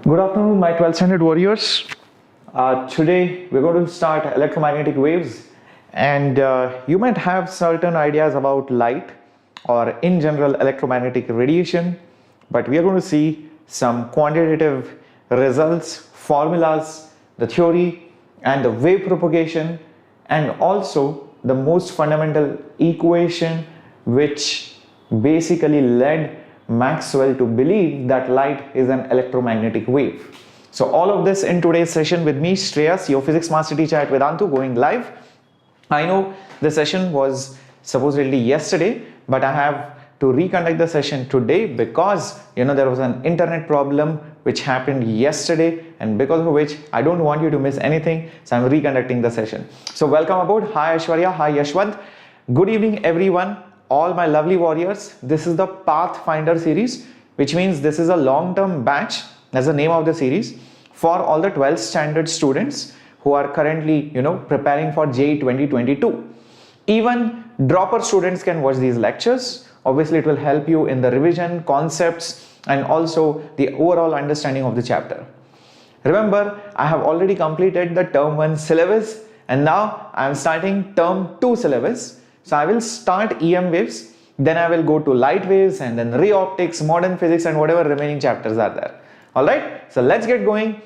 Good afternoon, my 12th standard warriors. Today we're going to start electromagnetic waves, and you might have certain ideas about light or in general electromagnetic radiation, but we are going to see some quantitative results, formulas, the theory and the wave propagation, and also the most fundamental equation which basically led Maxwell to believe that light is an electromagnetic wave. So all of this in today's session with me, Shreyas, your physics master teacher at Vedantu, going live. I know the session was supposedly yesterday, but I have to reconduct the session today because there was an internet problem which happened yesterday, and because of which I don't want you to miss anything, so I'm reconducting the session. So welcome aboard. Hi Aishwarya, hi Yashwant. Good evening everyone. All my lovely warriors, this is the Pathfinder series, which means this is a long-term batch, that's the name of the series, for all the 12th standard students who are currently preparing for JEE 2022. Even dropper students can watch these lectures. Obviously it will help you in the revision, concepts, and also the overall understanding of the chapter. Remember, I have already completed the term 1 syllabus, and now I am starting term 2 syllabus. So I will start EM waves, then I will go to light waves, and then ray optics, modern physics, and whatever remaining chapters are there. Alright, so let's get going.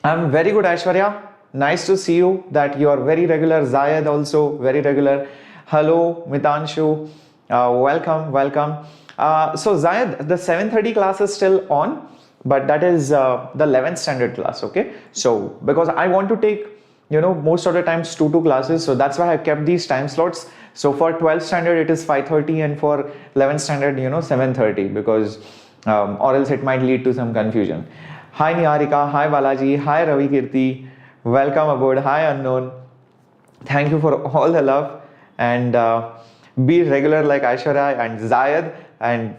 I'm very good, Aishwarya. Nice to see you that you are very regular. Zayed also very regular. Hello, Mitanshu. Welcome. So Zayed, the 7:30 class is still on, but that is the 11th standard class, okay? So because I want to take most of the times 2 classes, so that's why I kept these time slots. So for 12th standard it is 5:30, and for 11th standard 7:30, because or else it might lead to some confusion. Hi Niharika, hi Balaji, hi Ravi Kirti, welcome aboard. Hi Unknown. Thank you for all the love, and be regular like Aishwarya and Zayed. And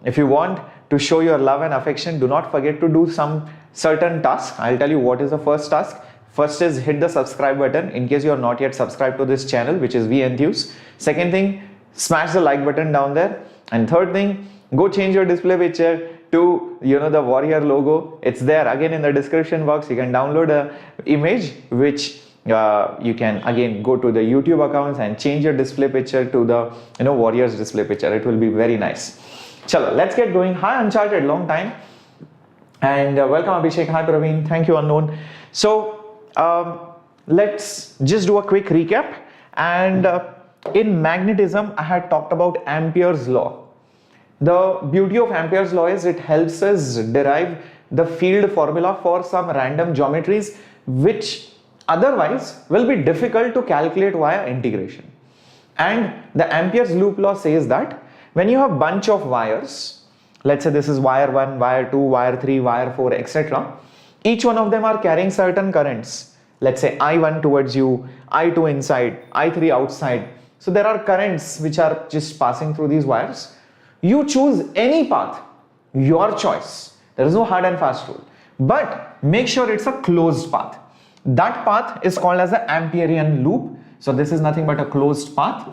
if you want to show your love and affection, do not forget to do some certain tasks. I'll tell you what is the first task. First is hit the subscribe button in case you are not yet subscribed to this channel, which is V Enthuse. Second thing, smash the like button down there. And third thing, go change your display picture to the warrior logo. It's there again in the description box. You can download a image which you can again go to the YouTube accounts and change your display picture to the warriors display picture. It will be very nice. Chalo, let's get going. Hi Uncharted, long time. And welcome Abhishek. Hi Praveen. Thank you Unknown. So let's just do a quick recap. And in magnetism I had talked about Ampere's law. The beauty of Ampere's law is it helps us derive the field formula for some random geometries which otherwise will be difficult to calculate via integration. And the Ampere's loop law says that when you have a bunch of wires, let's say this is wire 1, wire 2, wire 3, wire 4, etc. Each one of them are carrying certain currents. Let's say I1 towards you, I2 inside, I3 outside. So there are currents which are just passing through these wires. You choose any path, your choice. There is no hard and fast rule. But make sure it's a closed path. That path is called as the Amperean loop. So this is nothing but a closed path.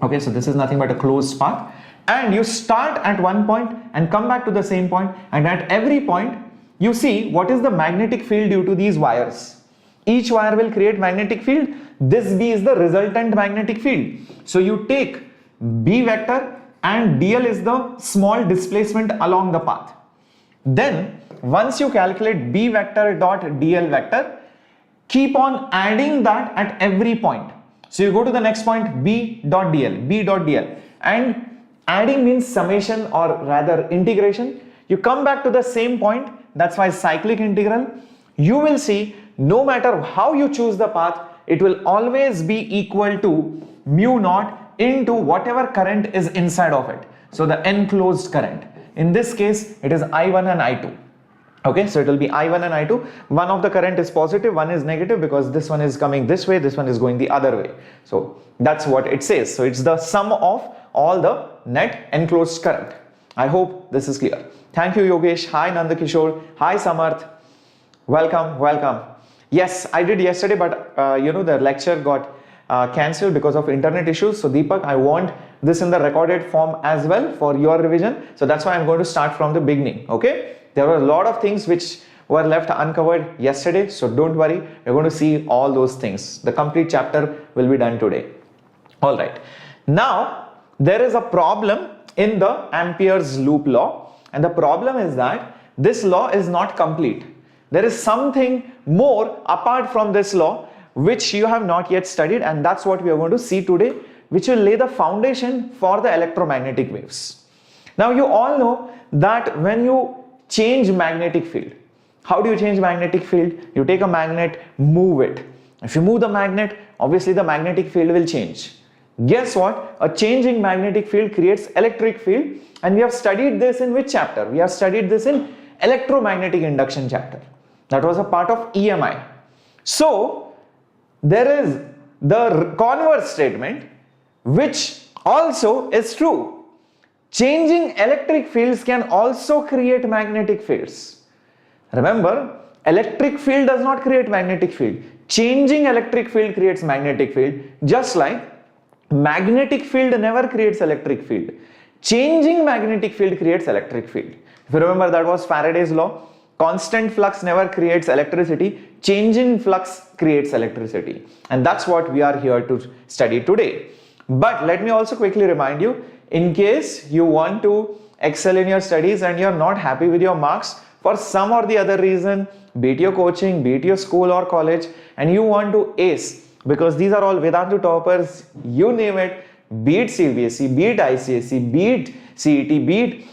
Okay, so this is nothing but a closed path. And you start at one point and come back to the same point, and at every point you see what is the magnetic field due to these wires. Each wire will create magnetic field. This B is the resultant magnetic field. So you take B vector, and dl is the small displacement along the path. Then once you calculate B vector dot dl vector, keep on adding that at every point. So you go to the next point, B dot dl, and adding means summation, or rather integration. You come back to the same point. That's why cyclic integral. You will see no matter how you choose the path, it will always be equal to mu naught into whatever current is inside of it. So the enclosed current. In this case, it is I1 and I2. Okay, so it will be I1 and I2. One of the current is positive, one is negative, because this one is coming this way, this one is going the other way. So that's what it says. So it's the sum of all the net enclosed current. I hope this is clear. Thank you Yogesh. Hi Nandakishore. Hi Samarth. Welcome. Yes, I did yesterday, but the lecture got cancelled because of internet issues. So Deepak, I want this in the recorded form as well for your revision. So that's why I'm going to start from the beginning. Okay. There were a lot of things which were left uncovered yesterday, so don't worry, we're going to see all those things. The complete chapter will be done today. All right. Now, there is a problem in the Ampere's loop law, and the problem is that this law is not complete. There is something more apart from this law which you have not yet studied, and that's what we are going to see today, which will lay the foundation for the electromagnetic waves. Now, you all know that when you change magnetic field, how do you change magnetic field? You take a magnet, move it. If you move the magnet, obviously the magnetic field will change. Guess what? A changing magnetic field creates electric field, and we have studied this in which chapter? We have studied this in electromagnetic induction chapter. That was a part of EMI. So there is the converse statement which also is true. Changing electric fields can also create magnetic fields. Remember, electric field does not create magnetic field. Changing electric field creates magnetic field, just like magnetic field never creates electric field. Changing magnetic field creates electric field. If you remember, that was Faraday's law. Constant flux never creates electricity. Changing flux creates electricity. And that's what we are here to study today. But let me also quickly remind you, in case you want to excel in your studies and you're not happy with your marks for some or the other reason, be it your coaching, be it your school or college, and you want to ace, because these are all Vedantu toppers, you name it, be it CBSE, be it ICSE, be it CET, be it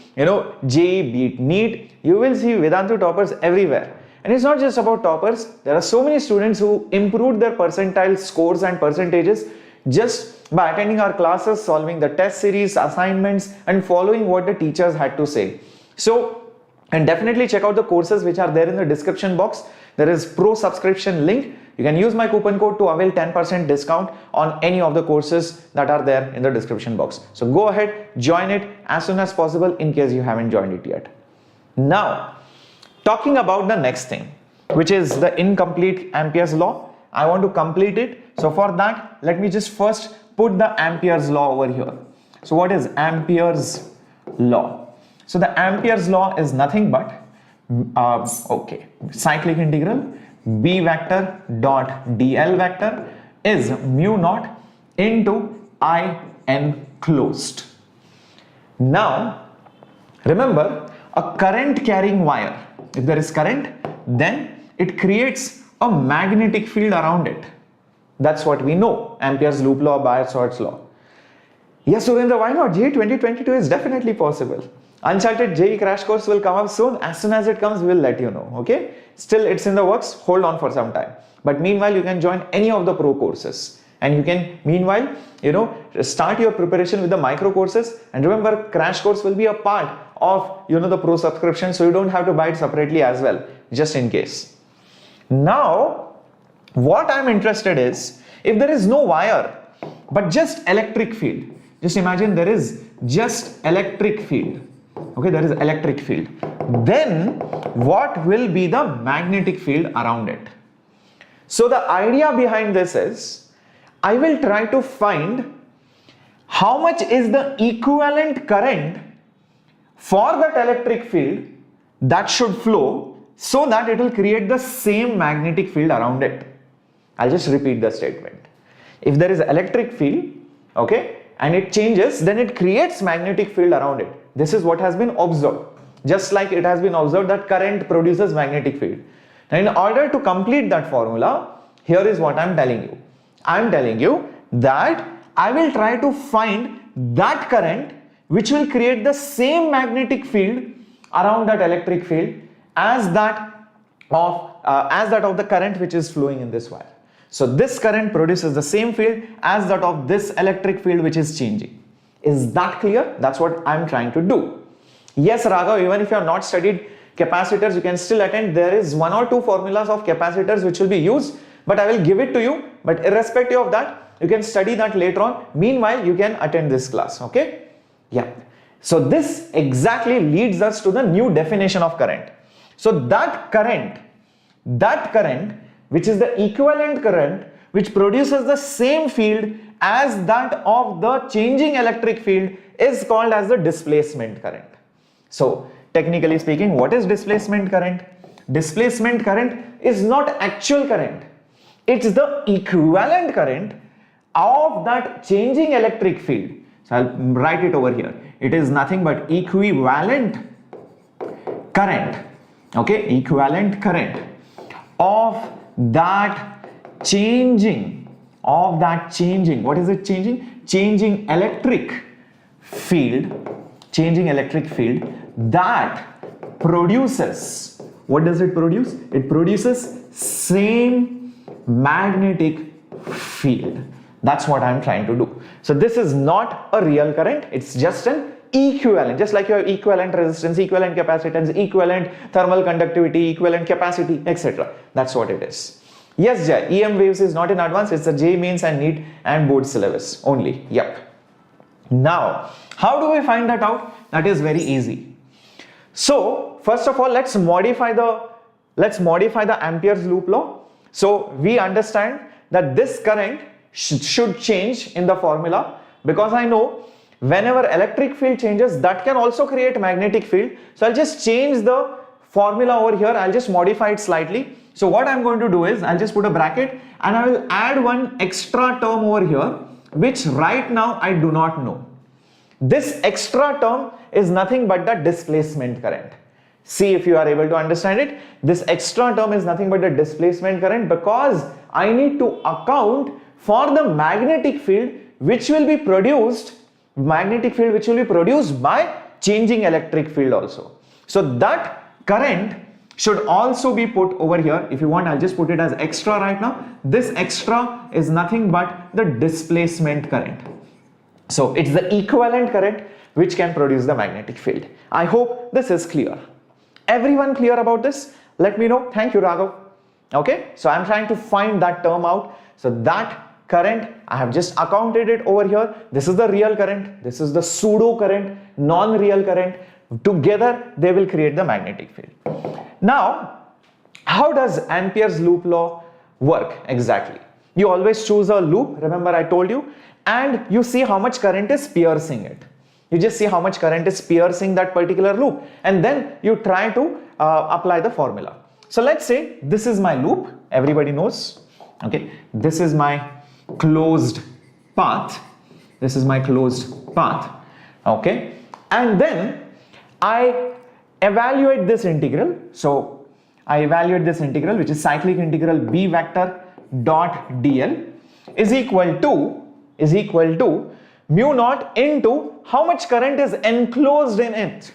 JEE, be it NEET, you will see Vedantu toppers everywhere. And it's not just about toppers. There are so many students who improved their percentile scores and percentages just by attending our classes, solving the test series, assignments, and following what the teachers had to say. So, and definitely check out the courses which are there in the description box. There is pro subscription link. You can use my coupon code to avail 10% discount on any of the courses that are there in the description box. So go ahead, join it as soon as possible in case you haven't joined it yet. Now, talking about the next thing, which is the incomplete Ampere's law. I want to complete it. So for that, let me just first put the Ampere's law over here. So what is Ampere's law? So the Ampere's law is nothing but cyclic integral B vector dot dl vector is mu naught into I n closed. Now, remember, a current carrying wire, if there is current, then it creates a magnetic field around it. That's what we know, Ampere's loop law, Biot-Savart's law. Yes, Surendra, why not? JEE 2022 is definitely possible. Uncharted JEE crash course will come up soon. As soon as it comes, we'll let you know. Okay? Still, it's in the works. Hold on for some time. But meanwhile, you can join any of the pro courses, and you can meanwhile, start your preparation with the micro courses. And remember, crash course will be a part of the pro subscription, so you don't have to buy it separately as well, just in case. Now, what I'm interested is, if there is no wire but just electric field, just imagine there is just electric field. Okay, there is electric field. Then what will be the magnetic field around it? So the idea behind this is, I will try to find how much is the equivalent current for that electric field that should flow so that it will create the same magnetic field around it. I'll just repeat the statement. If there is electric field, okay, and it changes, then it creates magnetic field around it. This is what has been observed. Just like it has been observed that current produces magnetic field. Now, in order to complete that formula, here is what I'm telling you. I'm telling you that I will try to find that current which will create the same magnetic field around that electric field as that of the current which is flowing in this wire. So this current produces the same field as that of this electric field which is changing. Is that clear? That's what I'm trying to do. Yes, Raghav, even if you have not studied capacitors, you can still attend. There is one or two formulas of capacitors which will be used, but I will give it to you. But irrespective of that, you can study that later on. Meanwhile, you can attend this class, okay? Yeah. So this exactly leads us to the new definition of current. So that current which is the equivalent current which produces the same field as that of the changing electric field is called as the displacement current. So Technically speaking, what is displacement current? Displacement current is not actual current. It's the equivalent current of that changing electric field. So I'll write it over here. It is nothing but equivalent current, okay, equivalent current of that changing, what is it changing? Changing electric field that produces, what does it produce? It produces same magnetic field. That's what I'm trying to do. So this is not a real current, it's just an equivalent, just like you have equivalent resistance, equivalent capacitance, equivalent thermal conductivity, equivalent capacity, etc. That's what it is. Yes, Jai, EM waves is not in advance, it's a JEE Mains and NEET and board syllabus only. Yep. Now, how do we find that out? That is very easy. So, first of all, let's modify the Ampere's loop law. So, we understand that this current should change in the formula, because I know whenever electric field changes, that can also create magnetic field. So I'll just change the formula over here. I'll just modify it slightly. So what I'm going to do is I'll just put a bracket and I will add one extra term over here, which right now I do not know. This extra term is nothing but the displacement current. See if you are able to understand it. This extra term is nothing but the displacement current, because I need to account for the magnetic field which will be produced by changing electric field also. So that current should also be put over here. If you want, I'll just put it as extra right now. This extra is nothing but the displacement current. So it's the equivalent current which can produce the magnetic field. I hope this is clear. Everyone clear about this? Let me know. Thank you, Raghav. Okay, so I'm trying to find that term out. So that current, I have just accounted it over here. This is the real current, this is the pseudo current, non-real current. Together they will create the magnetic field. Now, how does Ampere's loop law work exactly? You always choose a loop, remember I told you, and you see how much current is piercing it. You just see how much current is piercing that particular loop, and then you try to apply the formula. So let's say this is my loop, everybody knows, okay, this is my closed path, okay, and then I evaluate this integral. So I evaluate this integral, which is cyclic integral b vector dot dl is equal to mu naught into how much current is enclosed in it,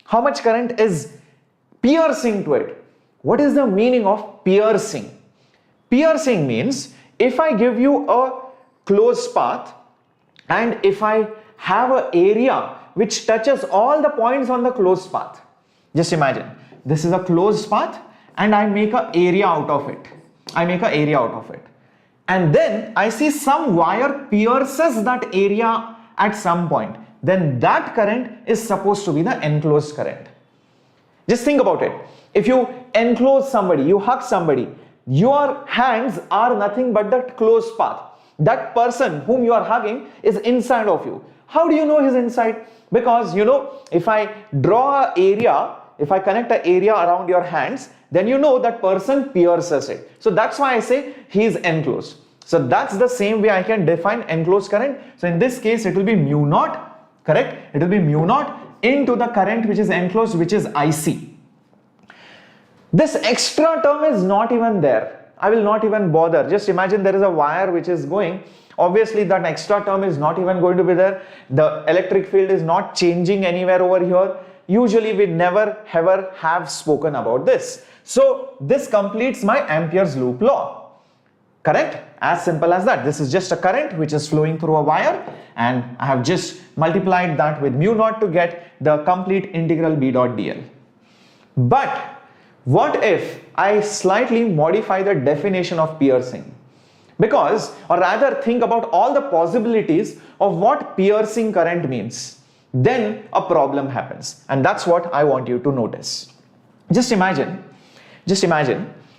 how much current is piercing to it. What is the meaning of piercing? Piercing means if I give you a closed path and if I have an area which touches all the points on the closed path, just imagine this is a closed path and I make an area out of it. And then I see some wire pierces that area at some point. Then that current is supposed to be the enclosed current. Just think about it. If you enclose somebody, you hug somebody, your hands are nothing but that closed path. That person whom you are hugging is inside of you. How do you know he's inside? Because you know, if I draw an area, if I connect an area around your hands, then you know that person pierces it. So that's why I say he is enclosed. So that's the same way I can define enclosed current. So in this case, it will be mu naught, correct? It will be mu naught into the current which is enclosed, which is IC. This extra term is not even there. I will not even bother. Just imagine there is a wire which is going. Obviously that extra term is not even going to be there. The electric field is not changing anywhere over here. Usually we never ever have spoken about this. So this completes my Ampere's loop law. Correct? As simple as that. This is just a current which is flowing through a wire, and I have just multiplied that with mu naught to get the complete integral b dot dl. But what if I slightly modify the definition of piercing? Because, or rather think about all the possibilities of what piercing current means. Then a problem happens, and that's what I want you to notice. Just imagine,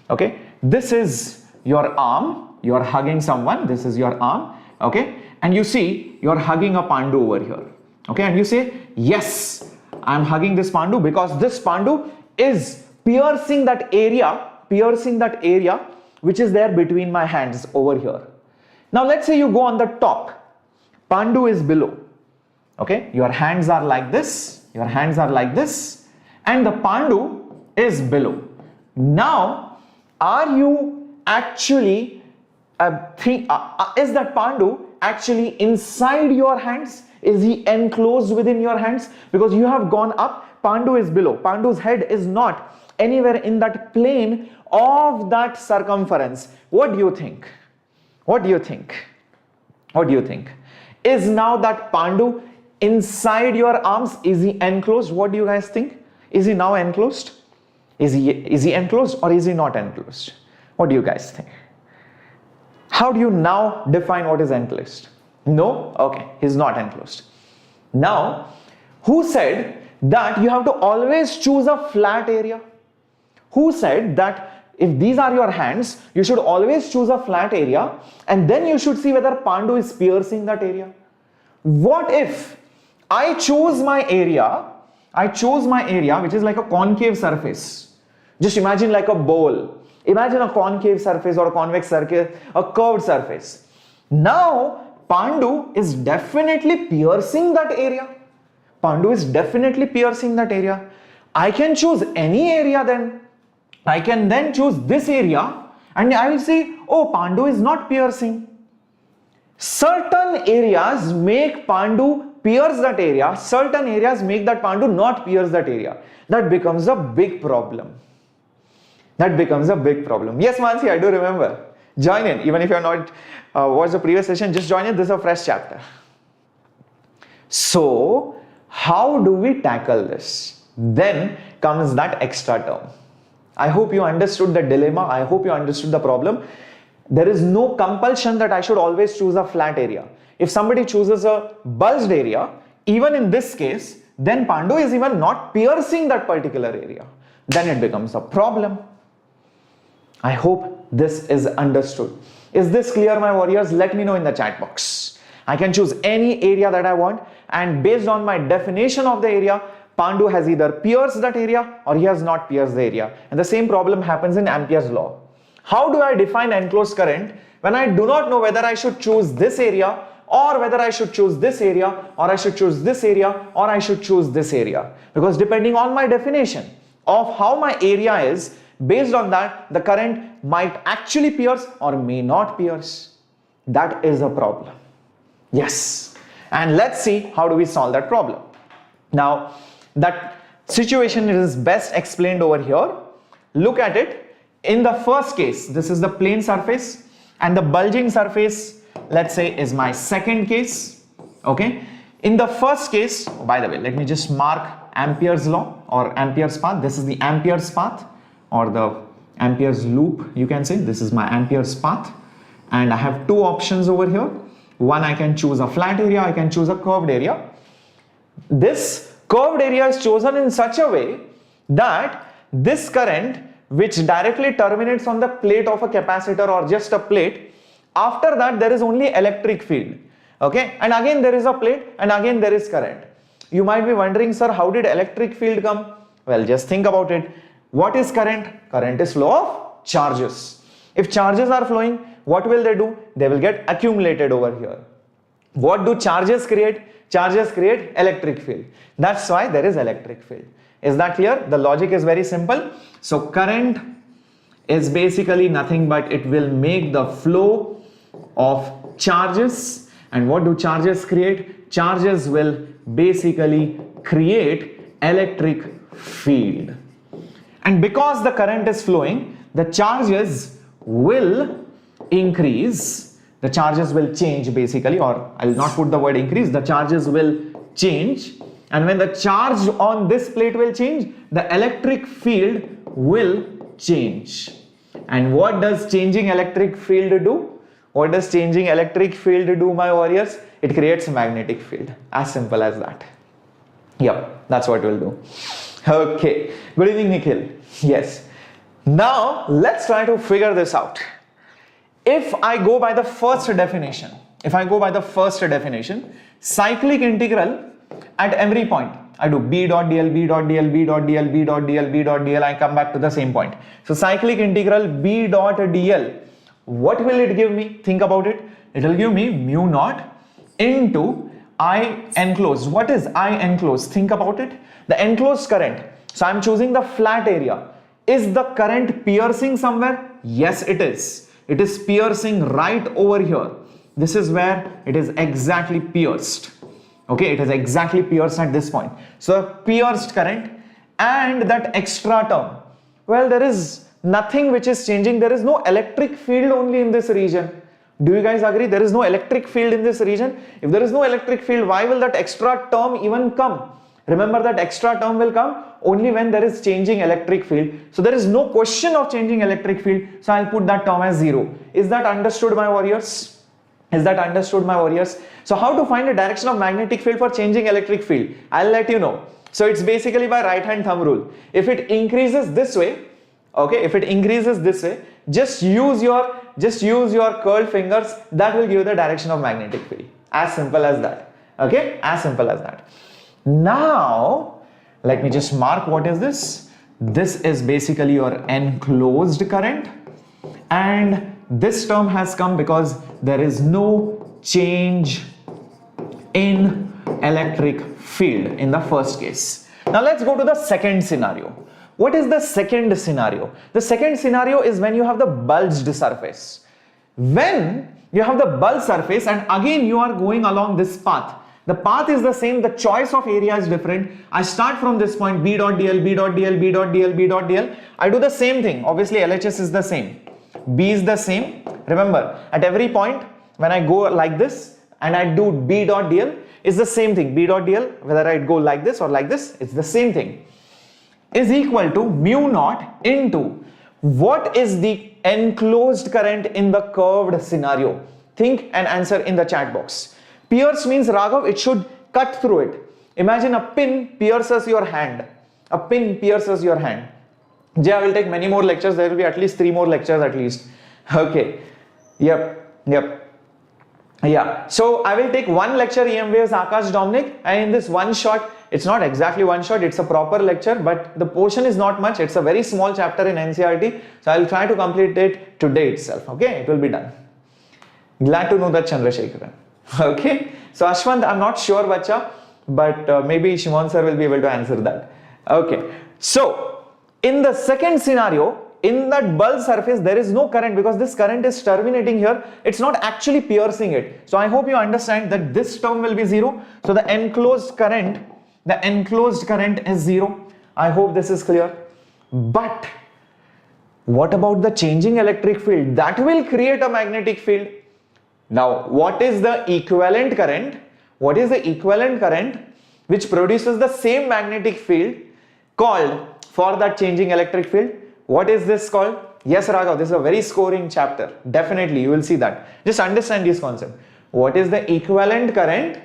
okay, this is your arm, you are hugging someone, this is your arm, okay, and you see you are hugging a pandu over here, okay, and you say, yes, I'm hugging this Pandu because this Pandu is piercing that area which is there between my hands over here. Now let's say you go on the top, Pandu is below. Okay, your hands are like this, and the Pandu is below. Now, are you actually is that Pandu actually inside your hands? Is he enclosed within your hands? Because you have gone up, Pandu is below. Pandu's head is not anywhere in that plane of that circumference. What do you think? Is now that Pandu inside your arms? Is he enclosed? What do you guys think? Is he now enclosed? Is he enclosed or is he not enclosed? What do you guys think? How do you now define what is enclosed? No? Okay, he's not enclosed. Now, who said that you have to always choose a flat area? Who said that if these are your hands, you should always choose a flat area and then you should see whether Pandu is piercing that area? What if I chose my area which is like a concave surface? Just imagine like a bowl. Imagine a concave surface or a convex surface, a curved surface. Now, Pandu is definitely piercing that area. I can choose any area then. I can then choose this area and I will say, oh, Pandu is not piercing. Certain areas make Pandu pierce that area, certain areas make that Pandu not pierce that area. That becomes a big problem. Yes, Mansi, I do remember. Join in. Even if you have not watched the previous session, just join in. This is a fresh chapter. So, how do we tackle this? Then comes that extra term. I hope you understood the dilemma. I hope you understood the problem. There is no compulsion that I should always choose a flat area. If somebody chooses a bulged area, even in this case, then Pandu is even not piercing that particular area. Then it becomes a problem. I hope this is understood. Is this clear, my warriors? Let me know in the chat box. I can choose any area that I want, and based on my definition of the area, Pandu has either pierced that area or he has not pierced the area. And the same problem happens in Ampere's law. How do I define enclosed current when I do not know whether I should choose this area or whether I should choose this area or I should choose this area or I should choose this area? Because depending on my definition of how my area is, based on that, the current might actually pierce or may not pierce. That is a problem. Yes. And let's see how do we solve that problem. Now, that situation is best explained over here. Look at it. In the first case, this is the plane surface and the bulging surface, let's say, is my second case. Okay. In the first case, oh, by the way, let me just mark Ampere's law or Ampere's path. This is the Ampere's path, or the Ampere's loop, you can say. This is my Ampere's path, and I have two options over here. One, I can choose a flat area, I can choose a curved area. This curved area is chosen in such a way that this current, which directly terminates on the plate of a capacitor or just a plate, after that there is only electric field. Okay, and again there is a plate and again there is current. You might be wondering, sir, how did electric field come? Well, just think about it. What is current? Current is flow of charges. If charges are flowing, what will they do? They will get accumulated over here. What do charges create? Charges create electric field. That's why there is electric field. Is that clear? The logic is very simple. So current is basically nothing but it will make the flow of charges. And what do charges create? Charges will basically create electric field. And because the current is flowing, the charges will increase, the charges will change basically, or I will not put the word increase, the charges will change. And when the charge on this plate will change, the electric field will change. And what does changing electric field do? What does changing electric field do, my warriors? It creates a magnetic field. As simple as that. Yep, that's what we'll do. Okay, good evening, Nikhil. Yes. Now, let's try to figure this out. If I go by the first definition, cyclic integral at every point. I do B dot dl, B dot dl, B dot dl, B dot dl, B dot dl, I come back to the same point. So cyclic integral B dot dl, what will it give me? Think about it. It will give me mu naught into I enclosed. What is I enclosed? Think about it. The enclosed current. So I'm choosing the flat area. Is the current piercing somewhere? Yes, it is. It is piercing right over here. This is where it is exactly pierced. Okay, it is exactly pierced at this point. So pierced current and that extra term. Well, there is nothing which is changing. There is no electric field only in this region. Do you guys agree? There is no electric field in this region. If there is no electric field, why will that extra term even come? Remember that extra term will come only when there is changing electric field. So there is no question of changing electric field. So I'll put that term as 0. Is that understood, my warriors? Is that understood, my warriors? So how to find the direction of magnetic field for changing electric field? I'll let you know. So it's basically by right hand thumb rule. If it increases this way, okay, if it increases this way, just use your curled fingers. That will give you the direction of magnetic field. As simple as that. Okay, as simple as that. Now, let me just mark what is this. This is basically your enclosed current, and this term has come because there is no change in electric field in the first case. Now let's go to the second scenario. What is the second scenario? The second scenario is when you have the bulged surface. When you have the bulged surface and again you are going along this path. The path is the same, the choice of area is different. I start from this point, B dot dl, B dot dl, B dot dl, B dot dl. I do the same thing. Obviously LHS is the same. B is the same. Remember, at every point when I go like this and I do B dot dl, it's the same thing. B dot dl, whether I go like this or like this, it's the same thing. Is equal to mu naught into what is the enclosed current in the curved scenario. Think and answer in the chat box. Pierce means, Raghav, it should cut through it. Imagine a pin pierces your hand. A pin pierces your hand. Jay, I will take many more lectures. There will be at least 3 more lectures at least. Okay. Yep. Yeah. So I will take 1 lecture EM waves Akash Dominic, and in this one shot, it's not exactly one shot, it's a proper lecture, but the portion is not much. It's a very small chapter in NCERT. So I will try to complete it today itself. Okay, it will be done. Glad to know that, Chandrasekharan. Okay, so Ashwant, I'm not sure, bacha, but maybe Shimon sir will be able to answer that. Okay, so in the second scenario, in that bulge surface, there is no current because this current is terminating here. It's not actually piercing it. So I hope you understand that this term will be 0. So the enclosed current is 0. I hope this is clear. But what about the changing electric field? That will create a magnetic field. Now, what is the equivalent current? What is the equivalent current which produces the same magnetic field called for that changing electric field? What is this called? Yes, Raghav, this is a very scoring chapter. Definitely, you will see that. Just understand this concept. What is the equivalent current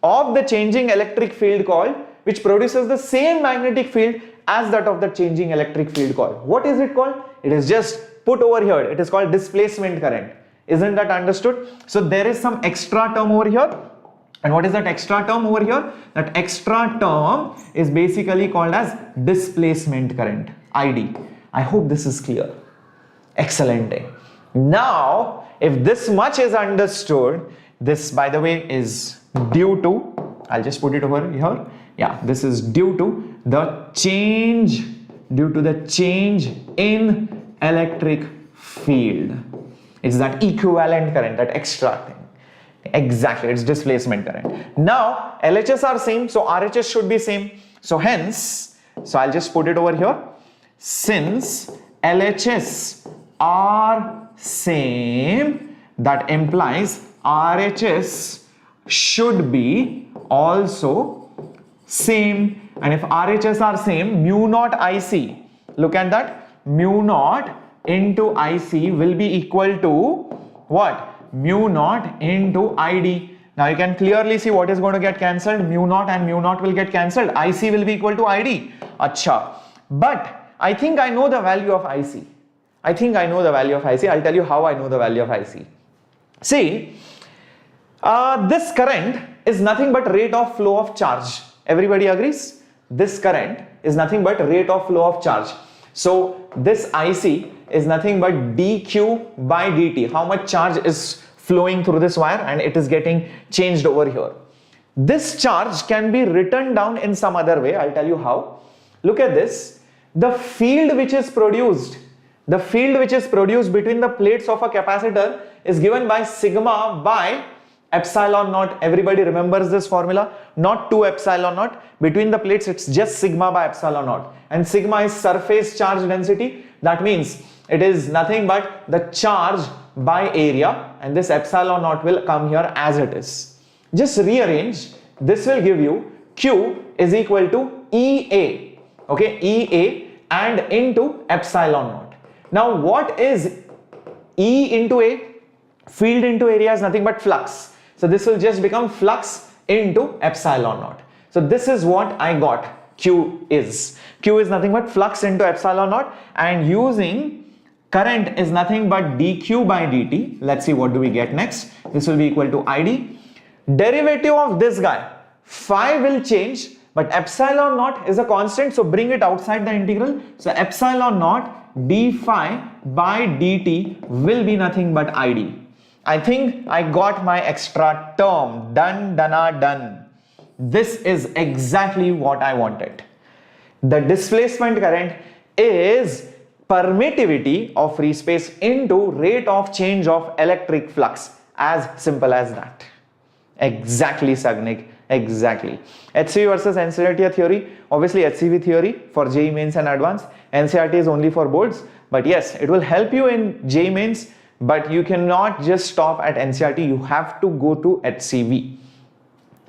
of the changing electric field called which produces the same magnetic field as that of the changing electric field called? What is it called? It is just put over here. It is called displacement current. Isn't that understood? So there is some extra term over here. And what is that extra term over here? That extra term is basically called as displacement current, ID. I hope this is clear. Excellent. Now, if this much is understood, this, by the way, is due to, I'll just put it over here. Yeah, this is due to the change in electric field. It's that equivalent current, that extra thing. Exactly, it's displacement current. Now, LHS are same, so RHS should be same. So hence, so I'll just put it over here. Since LHS are same, that implies RHS should be also same. And if RHS are same, mu naught IC, look at that, mu naught into IC will be equal to what? Mu naught into ID. Now you can clearly see what is going to get cancelled. Mu naught and mu naught will get cancelled. IC will be equal to ID. Acha. But I think I know the value of IC. I'll tell you how I know the value of IC. See, this current is nothing but rate of flow of charge. Everybody agrees? this current is nothing but rate of flow of charge. So this IC is nothing but dq by dt, how much charge is flowing through this wire and it is getting changed over here. This charge can be written down in some other way. I'll tell you how. Look at this. The field which is produced between the plates of a capacitor is given by sigma by epsilon naught. Everybody remembers this formula, not 2 epsilon naught. Between the plates it's just sigma by epsilon naught, and sigma is surface charge density. That means it is nothing but the charge by area, and this epsilon naught will come here as it is. Just rearrange. This will give you Q is equal to EA, okay, EA and into epsilon naught. Now what is E into A? Field into area is nothing but flux. So this will just become flux into epsilon naught. So this is what I got. Q is nothing but flux into epsilon naught, and using current is nothing but dq by dt. Let's see what do we get next. This will be equal to id. Derivative of this guy, phi will change, but epsilon naught is a constant, so bring it outside the integral. So epsilon naught d phi by dt will be nothing but id. I think I got my extra term. Done, done. This is exactly what I wanted. The displacement current is permittivity of free space into rate of change of electric flux. As simple as that. Exactly, Sagnik. Exactly. HCV versus NCERT theory. Obviously HCV theory for JEE mains and advanced. NCERT is only for boards. But yes, it will help you in JEE mains. But you cannot just stop at NCERT. You have to go to HCV.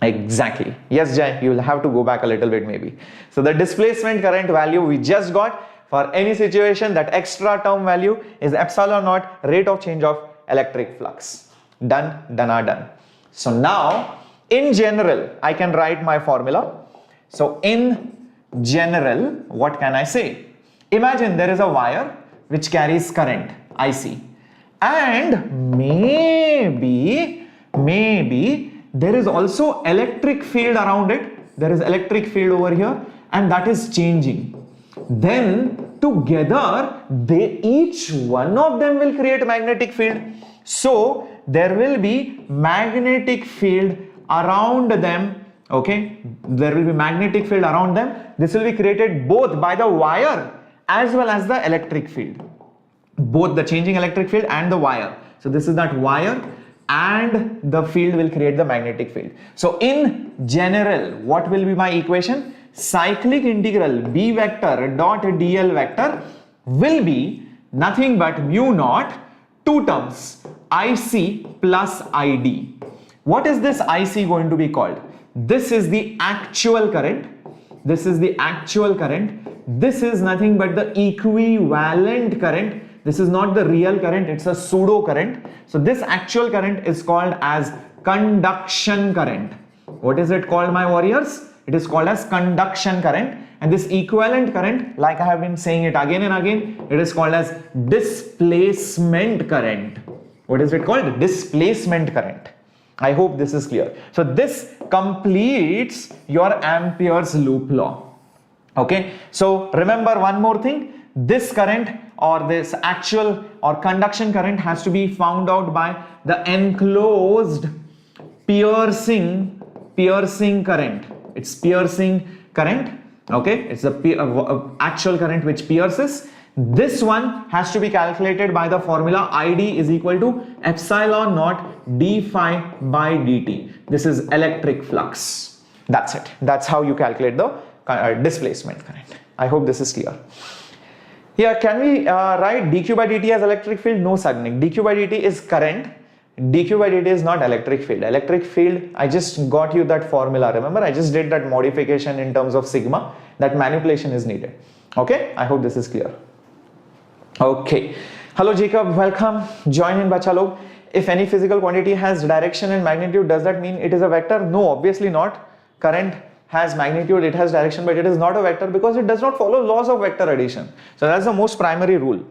Exactly. Yes, Jay, you will have to go back a little bit maybe. So the displacement current value we just got. For any situation, that extra term value is epsilon naught, rate of change of electric flux. Done, done. So now, in general, I can write my formula. So in general, what can I say? Imagine there is a wire which carries current, IC. And maybe there is also electric field around it. There is electric field over here, and that is changing. Then together each one of them will create a magnetic field. So there will be magnetic field around them. Okay, there will be magnetic field around them. This will be created both by the wire as well as the electric field, both the changing electric field and the wire. So this is that wire, and the field will create the magnetic field. So in general, what will be my equation? Cyclic integral B vector dot dl vector will be nothing but mu naught, two terms, IC plus ID. What is this IC going to be called? This is the actual current. This is the actual current. This is nothing but the equivalent current. This is not the real current, it's a pseudo current. So this actual current is called as conduction current. What is it called, my warriors? It is called as conduction current. And this equivalent current, like I have been saying it again and again, it is called as displacement current. What is it called? Displacement current. I hope this is clear. So this completes your Ampere's loop law. Okay, so remember one more thing. This current or this actual or conduction current has to be found out by the enclosed piercing current. It's piercing current. Okay, it's the actual current which pierces. This one has to be calculated by the formula ID is equal to epsilon naught d phi by dt. This is electric flux. That's it. That's how you calculate the displacement current. I hope this is clear. Yeah, can we write dq by dt as electric field? No, Sagnik. dq by dt is current. dq by dt is not electric field. Electric field, I just got you that formula. Remember, I just did that modification in terms of sigma. That manipulation is needed. Okay, I hope this is clear. Okay. Hello Jacob, welcome. Join in Bachalo. If any physical quantity has direction and magnitude, does that mean it is a vector? No, obviously not. Current has magnitude, it has direction, but it is not a vector because it does not follow laws of vector addition. So that's the most primary rule.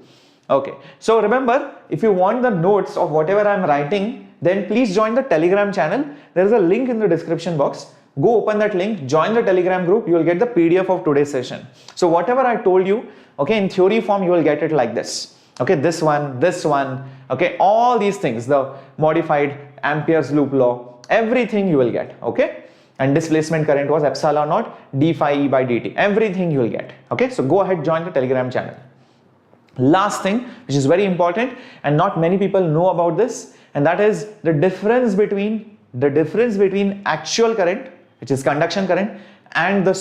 Okay. So remember, if you want the notes of whatever I am writing, then please join the Telegram channel. There is a link in the description box. go open that link, join the Telegram group, you will get the PDF of today's session. So whatever I told you, okay, in theory form, you will get it like this. Okay, this one, okay, all these things, the modified Ampere's loop law, everything you will get, okay? And displacement current was epsilon naught d phi e by dt, everything you will get, okay? So go ahead, join the Telegram channel. Last thing, which is very important and not many people know about this, and that is the difference between actual current, which is conduction current, and the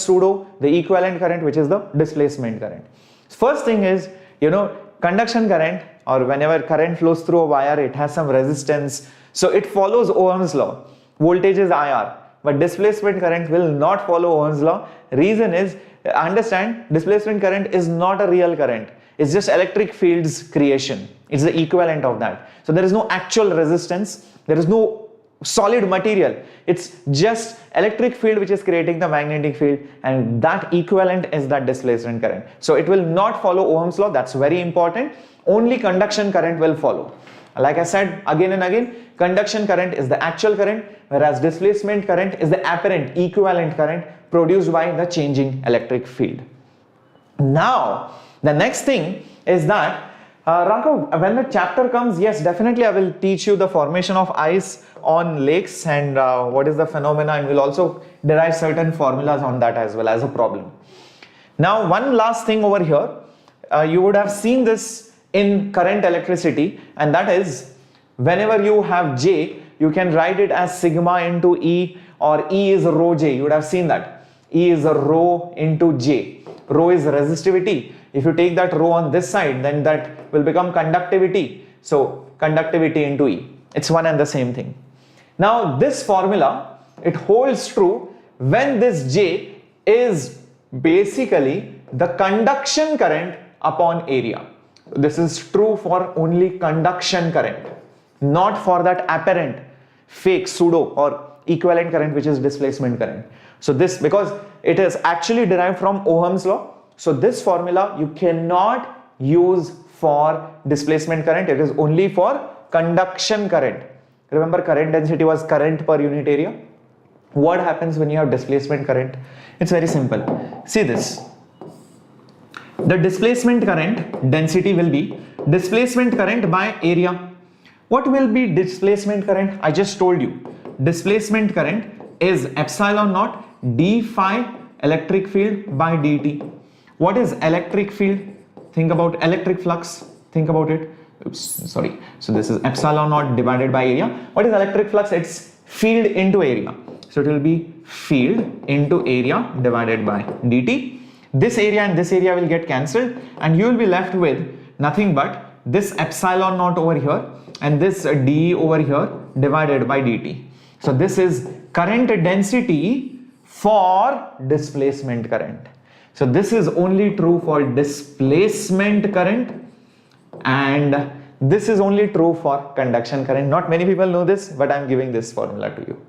equivalent current, which is the displacement current. First thing is, you know, conduction current, or whenever current flows through a wire, it has some resistance, so it follows Ohm's law. Voltage is IR, but displacement current will not follow Ohm's law. Reason is, understand, displacement current is not a real current. It's just electric field's creation. It's the equivalent of that. So there is no actual resistance. There is no solid material. It's just electric field which is creating the magnetic field, and that equivalent is that displacement current. So it will not follow Ohm's law. That's very important. Only conduction current will follow. Like I said again and again, conduction current is the actual current, whereas displacement current is the apparent equivalent current produced by the changing electric field. Now, the next thing is that, Raghav, when the chapter comes, yes, definitely I will teach you the formation of ice on lakes and what is the phenomena, and we'll also derive certain formulas on that as well as a problem. Now, one last thing over here, you would have seen this in current electricity, and that is, whenever you have J, you can write it as sigma into E, or E is rho J. You would have seen that. E is a rho into J. Rho is resistivity. If you take that rho on this side, then that will become conductivity. So conductivity into E. It's one and the same thing. Now this formula, it holds true when this J is basically the conduction current upon area. This is true for only conduction current, not for that apparent, fake, pseudo or equivalent current, which is displacement current. So this, because it is actually derived from Ohm's law, so this formula you cannot use for displacement current. It is only for conduction current. Remember, current density was current per unit area. What happens when you have displacement current? It's very simple. See this. The displacement current density will be displacement current by area. What will be displacement current? I just told you. Displacement current is epsilon naught d phi electric field by dt. What is electric field? Think about electric flux. Think about it. Oops, sorry. So this is epsilon naught divided by area. What is electric flux? It's field into area. So it will be field into area divided by dt. This area and this area will get cancelled, and you will be left with nothing but this epsilon naught over here and this dE over here divided by dt. So this is current density for displacement current. So this is only true for displacement current, and this is only true for conduction current. Not many people know this, but I'm giving this formula to you.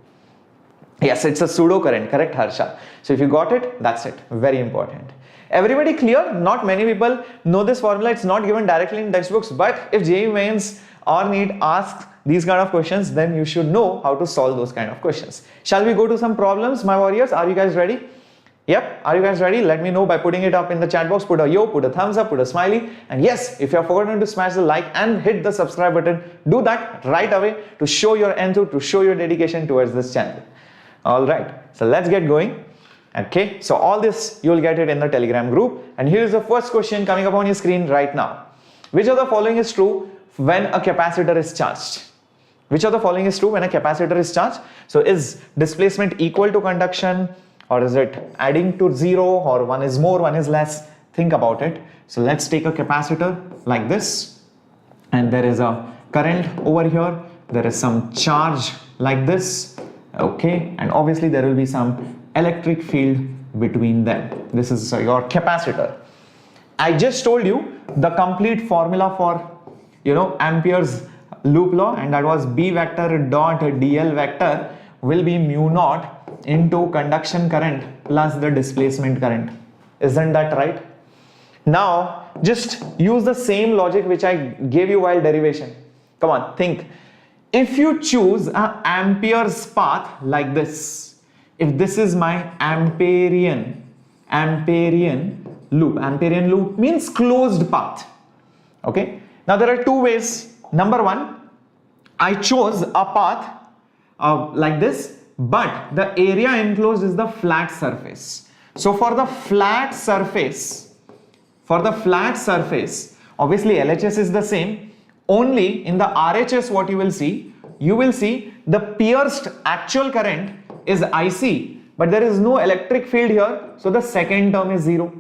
Yes, it's a pseudo current, correct, Harsha? So if you got it, that's it. Very important. Everybody clear? Not many people know this formula. It's not given directly in textbooks, but if JEE Mains or NEET asks these kind of questions, then you should know how to solve those kind of questions. Shall we go to some problems, my warriors? Are you guys ready? Yep, are you guys ready? Let me know by putting it up in the chat box. Put a yo, put a thumbs up, put a smiley. And yes, if you have forgotten to smash the like and hit the subscribe button, do that right away to show your enthusiasm, to show your dedication towards this channel. Alright, so let's get going. Okay, so all this you will get it in the Telegram group. And here is the first question coming up on your screen right now. Which of the following is true when a capacitor is charged? Which of the following is true when a capacitor is charged? So is displacement equal to conduction, or is it adding to zero, or one is more, one is less? Think about it. So let's take a capacitor like this, and there is a current over here, there is some charge like this, okay, and obviously there will be some electric field between them. This is your capacitor. I just told you the complete formula for, Ampere's loop law, and that was B vector dot dl vector will be mu naught into conduction current plus the displacement current. Isn't that right? Now just use the same logic which I gave you while derivation. Come on, think. If you choose an Ampere's path like this, if this is my Amperian loop. Amperian loop means closed path. Okay. Now there are two ways. Number one, I chose a path like this, but the area enclosed is the flat surface. So for the flat surface, obviously LHS is the same. Only in the RHS what you will see the pierced actual current is IC, but there is no electric field here, so the second term is 0.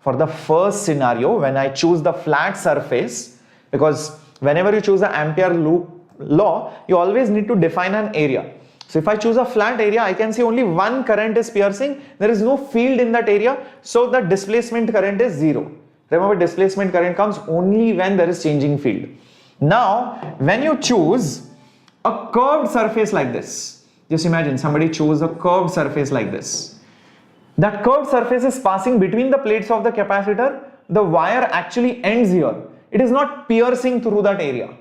For the first scenario, when I choose the flat surface, because whenever you choose the Ampere loop law, you always need to define an area. So if I choose a flat area, I can see only one current is piercing, there is no field in that area, so the displacement current is 0. Remember, displacement current comes only when there is changing field. Now, when you choose a curved surface like this, just imagine somebody chose a curved surface like this. That curved surface is passing between the plates of the capacitor. The wire actually ends here. It is not piercing through that area.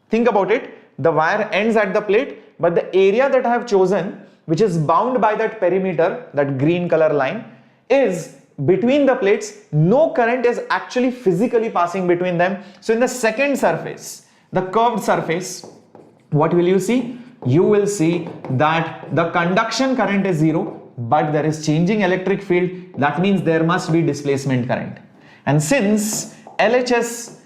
Think about it. The wire ends at the plate, but the area that I have chosen, which is bound by that perimeter, that green color line, is between the plates. No current is actually physically passing between them. So in the second surface, the curved surface, what will you see? You will see that the conduction current is 0, but there is changing electric field. That means there must be displacement current. And since LHS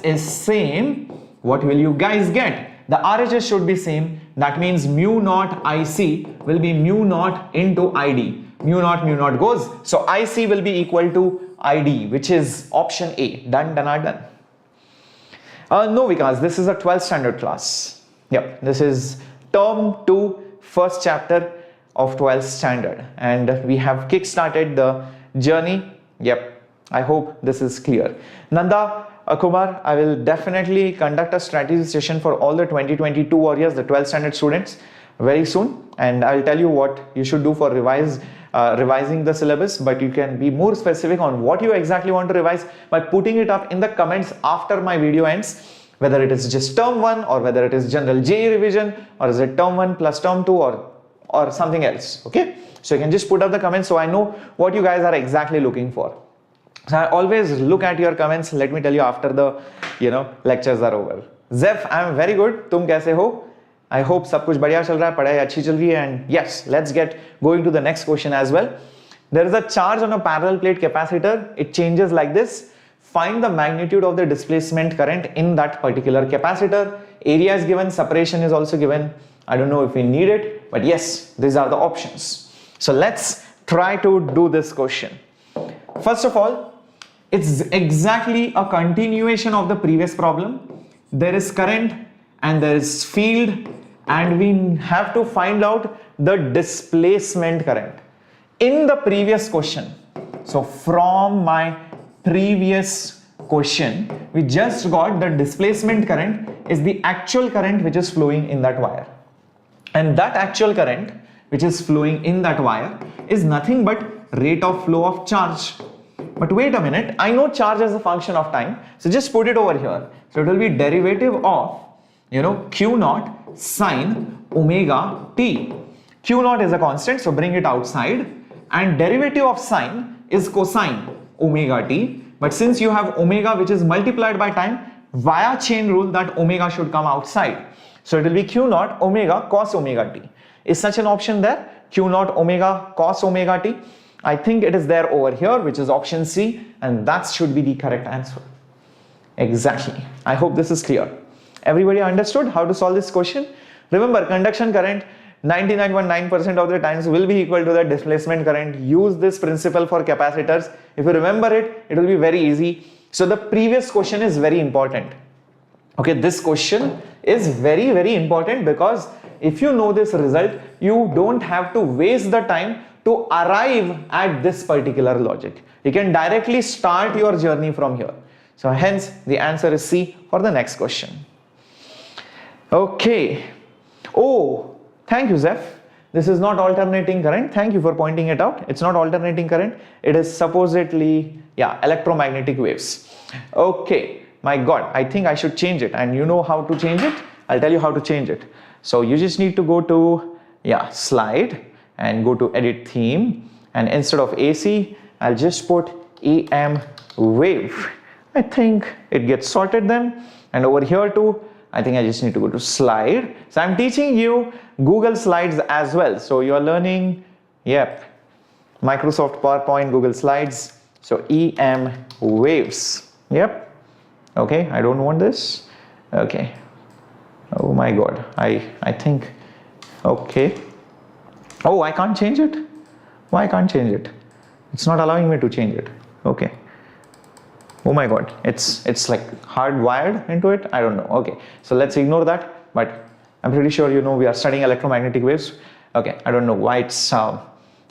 is same, what will you guys get? The RHS should be same. That means mu naught IC will be mu naught into ID. Mu naught goes. So IC will be equal to ID, which is option A. Done. No, Vikas, this is a 12th standard class. Yep, this is term 2, first chapter of 12th standard, and we have kick-started the journey. Yep, I hope this is clear. Nanda, Kumar, I will definitely conduct a strategy session for all the 2022 warriors, the 12th standard students, very soon, and I will tell you what you should do for revising the syllabus, but you can be more specific on what you exactly want to revise by putting it up in the comments after my video ends, whether it is just term 1 or whether it is general JEE revision, or is it term 1 plus term 2 or something else. Okay, so you can just put up the comments so I know what you guys are exactly looking for. So I always look at your comments. Let me tell you after the lectures are over. Zef, I am very good. Tum kaise ho? I hope सब कुछ बढ़िया चल रहा है, पढ़ाई अच्छी चल रही है, and yes, let's get going to the next question as well. There is a charge on a parallel plate capacitor. It changes like this. Find the magnitude of the displacement current in that particular capacitor. Area is given, separation is also given. I don't know if we need it, but yes, these are the options. So let's try to do this question. First of all, it's exactly a continuation of the previous problem. There is current and there is field, and we have to find out the displacement current. In the previous question, so from my previous question, we just got the displacement current is the actual current which is flowing in that wire. And that actual current which is flowing in that wire is nothing but rate of flow of charge. But wait a minute, I know charge as a function of time, so just put it over here. So it will be derivative of Q naught sine omega t. Q naught is a constant, so bring it outside, and derivative of sine is cosine omega t. But since you have omega which is multiplied by time, via chain rule that omega should come outside. So it will be Q naught omega cos omega t. Is such an option there? Q naught omega cos omega t. I think it is there over here, which is option C, and that should be the correct answer. Exactly. I hope this is clear. Everybody understood how to solve this question? Remember, conduction current 99.9% of the times will be equal to the displacement current. Use this principle for capacitors. If you remember it, it will be very easy. So the previous question is very important. Okay, this question is very, very important because if you know this result, you don't have to waste the time to arrive at this particular logic. You can directly start your journey from here. So hence the answer is C for the next question. Okay. Oh, thank you, Zeph. This is not alternating current. Thank you for pointing it out. It's not alternating current. It is supposedly, electromagnetic waves. Okay. My God, I think I should change it. And you know how to change it? I'll tell you how to change it. So you just need to go to, slide. and go to edit theme, and instead of AC, I'll just put EM wave. I think it gets sorted then. And over here too, I think I just need to go to slide. So I'm teaching you Google Slides as well. So you're learning, yep, Microsoft PowerPoint, Google Slides. So EM waves, yep. Okay, I don't want this. Okay. Oh my God, I think, okay. Oh, I can't change it. Why I can't change it? It's not allowing me to change it. Okay. Oh my God, it's like hardwired into it. I don't know. Okay, so let's ignore that. But I'm pretty sure you know we are studying electromagnetic waves. Okay, I don't know why it's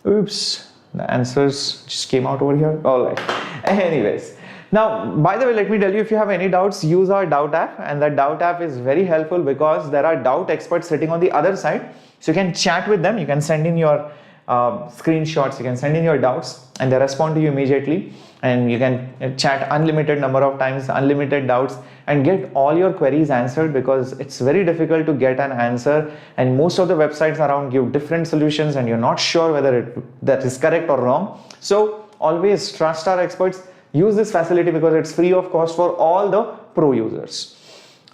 oops, the answers just came out over here. All right. Anyways, now by the way, let me tell you, if you have any doubts, use our doubt app, and that doubt app is very helpful because there are doubt experts sitting on the other side. So you can chat with them. You can send in your screenshots. You can send in your doubts, and they respond to you immediately. And you can chat unlimited number of times, unlimited doubts, and get all your queries answered, because it's very difficult to get an answer, and most of the websites around give different solutions and you're not sure whether that is correct or wrong. So always trust our experts. Use this facility because it's free of cost for all the pro users.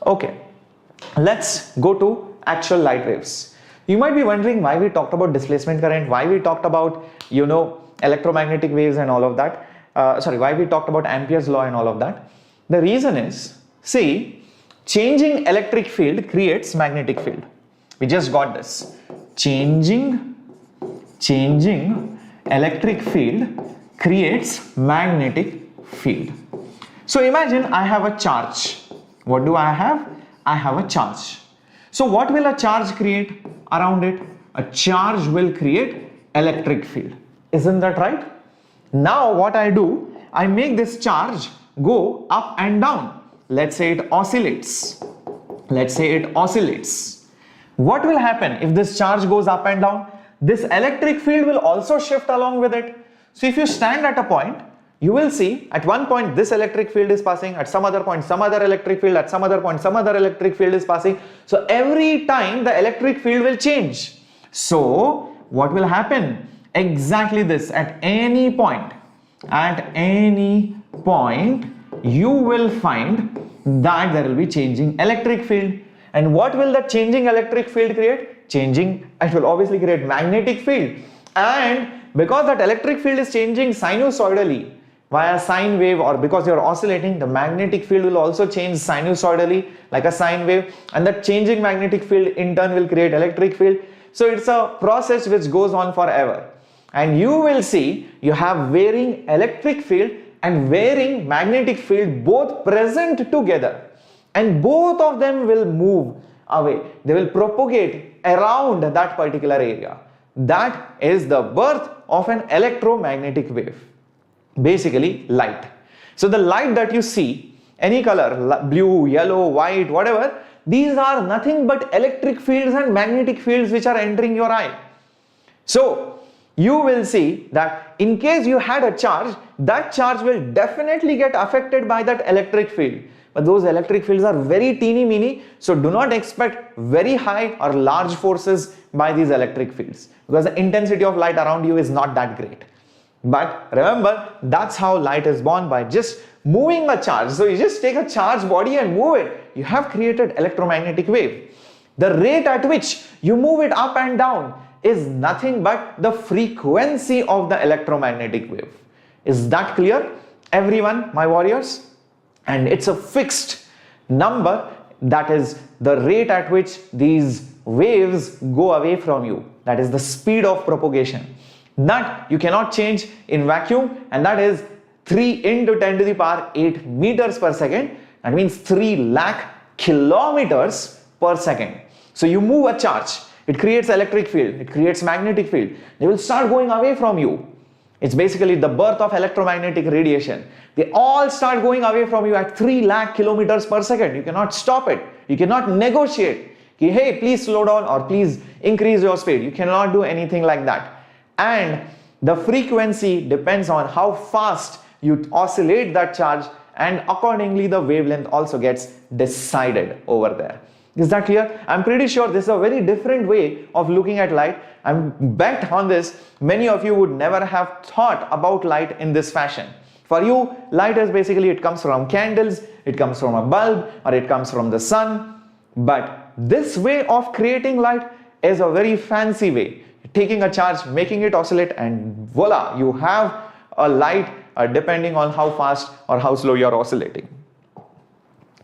Okay, let's go to actual light waves. You might be wondering why we talked about displacement current, why we talked about, you know, electromagnetic waves and all of that. Why we talked about Ampere's law and all of that. The reason is, see, changing electric field creates magnetic field. We just got this. Changing electric field creates magnetic field. So imagine I have a charge. What do I have? I have a charge. So what will a charge create around it? A charge will create electric field. Isn't that right? Now what I do, I make this charge go up and down. Let's say it oscillates. Let's say it oscillates. What will happen if this charge goes up and down? This electric field will also shift along with it. So if you stand at a point, you will see at one point this electric field is passing, at some other point some other electric field, at some other point some other electric field is passing. So every time the electric field will change. So what will happen? Exactly this. At any point you will find that there will be changing electric field. And what will the changing electric field create? It will obviously create magnetic field. And because that electric field is changing sinusoidally via sine wave, or because you are oscillating, the magnetic field will also change sinusoidally like a sine wave, and that changing magnetic field in turn will create electric field. So it's a process which goes on forever. And you will see you have varying electric field and varying magnetic field both present together, and both of them will move away. They will propagate around that particular area. That is the birth of an electromagnetic wave, basically light. So the light that you see, any color, blue, yellow, white, whatever, these are nothing but electric fields and magnetic fields which are entering your eye. So you will see that in case you had a charge, that charge will definitely get affected by that electric field. But those electric fields are very teeny meeny, so do not expect very high or large forces by these electric fields, because the intensity of light around you is not that great. But remember, that's how light is born, by just moving a charge. So you just take a charged body and move it. You have created electromagnetic wave. The rate at which you move it up and down is nothing but the frequency of the electromagnetic wave. Is that clear, everyone, my warriors? And it's a fixed number, that is the rate at which these waves go away from you. That is the speed of propagation. That you cannot change in vacuum, and that is 3 into 10 to the power 8 meters per second. That means 3 lakh kilometers per second. So you move a charge, it creates electric field, it creates magnetic field. They will start going away from you. It's basically the birth of electromagnetic radiation. They all start going away from you at 3 lakh kilometers per second. You cannot stop it. You cannot negotiate. Hey, please slow down or please increase your speed. You cannot do anything like that. And the frequency depends on how fast you oscillate that charge, and accordingly the wavelength also gets decided over there. Is that clear? I'm pretty sure this is a very different way of looking at light. I'm bet on this, many of you would never have thought about light in this fashion. For you, light is basically, it comes from candles, it comes from a bulb, or it comes from the sun. But this way of creating light is a very fancy way. Taking a charge, making it oscillate, and voila, you have a light depending on how fast or how slow you are oscillating.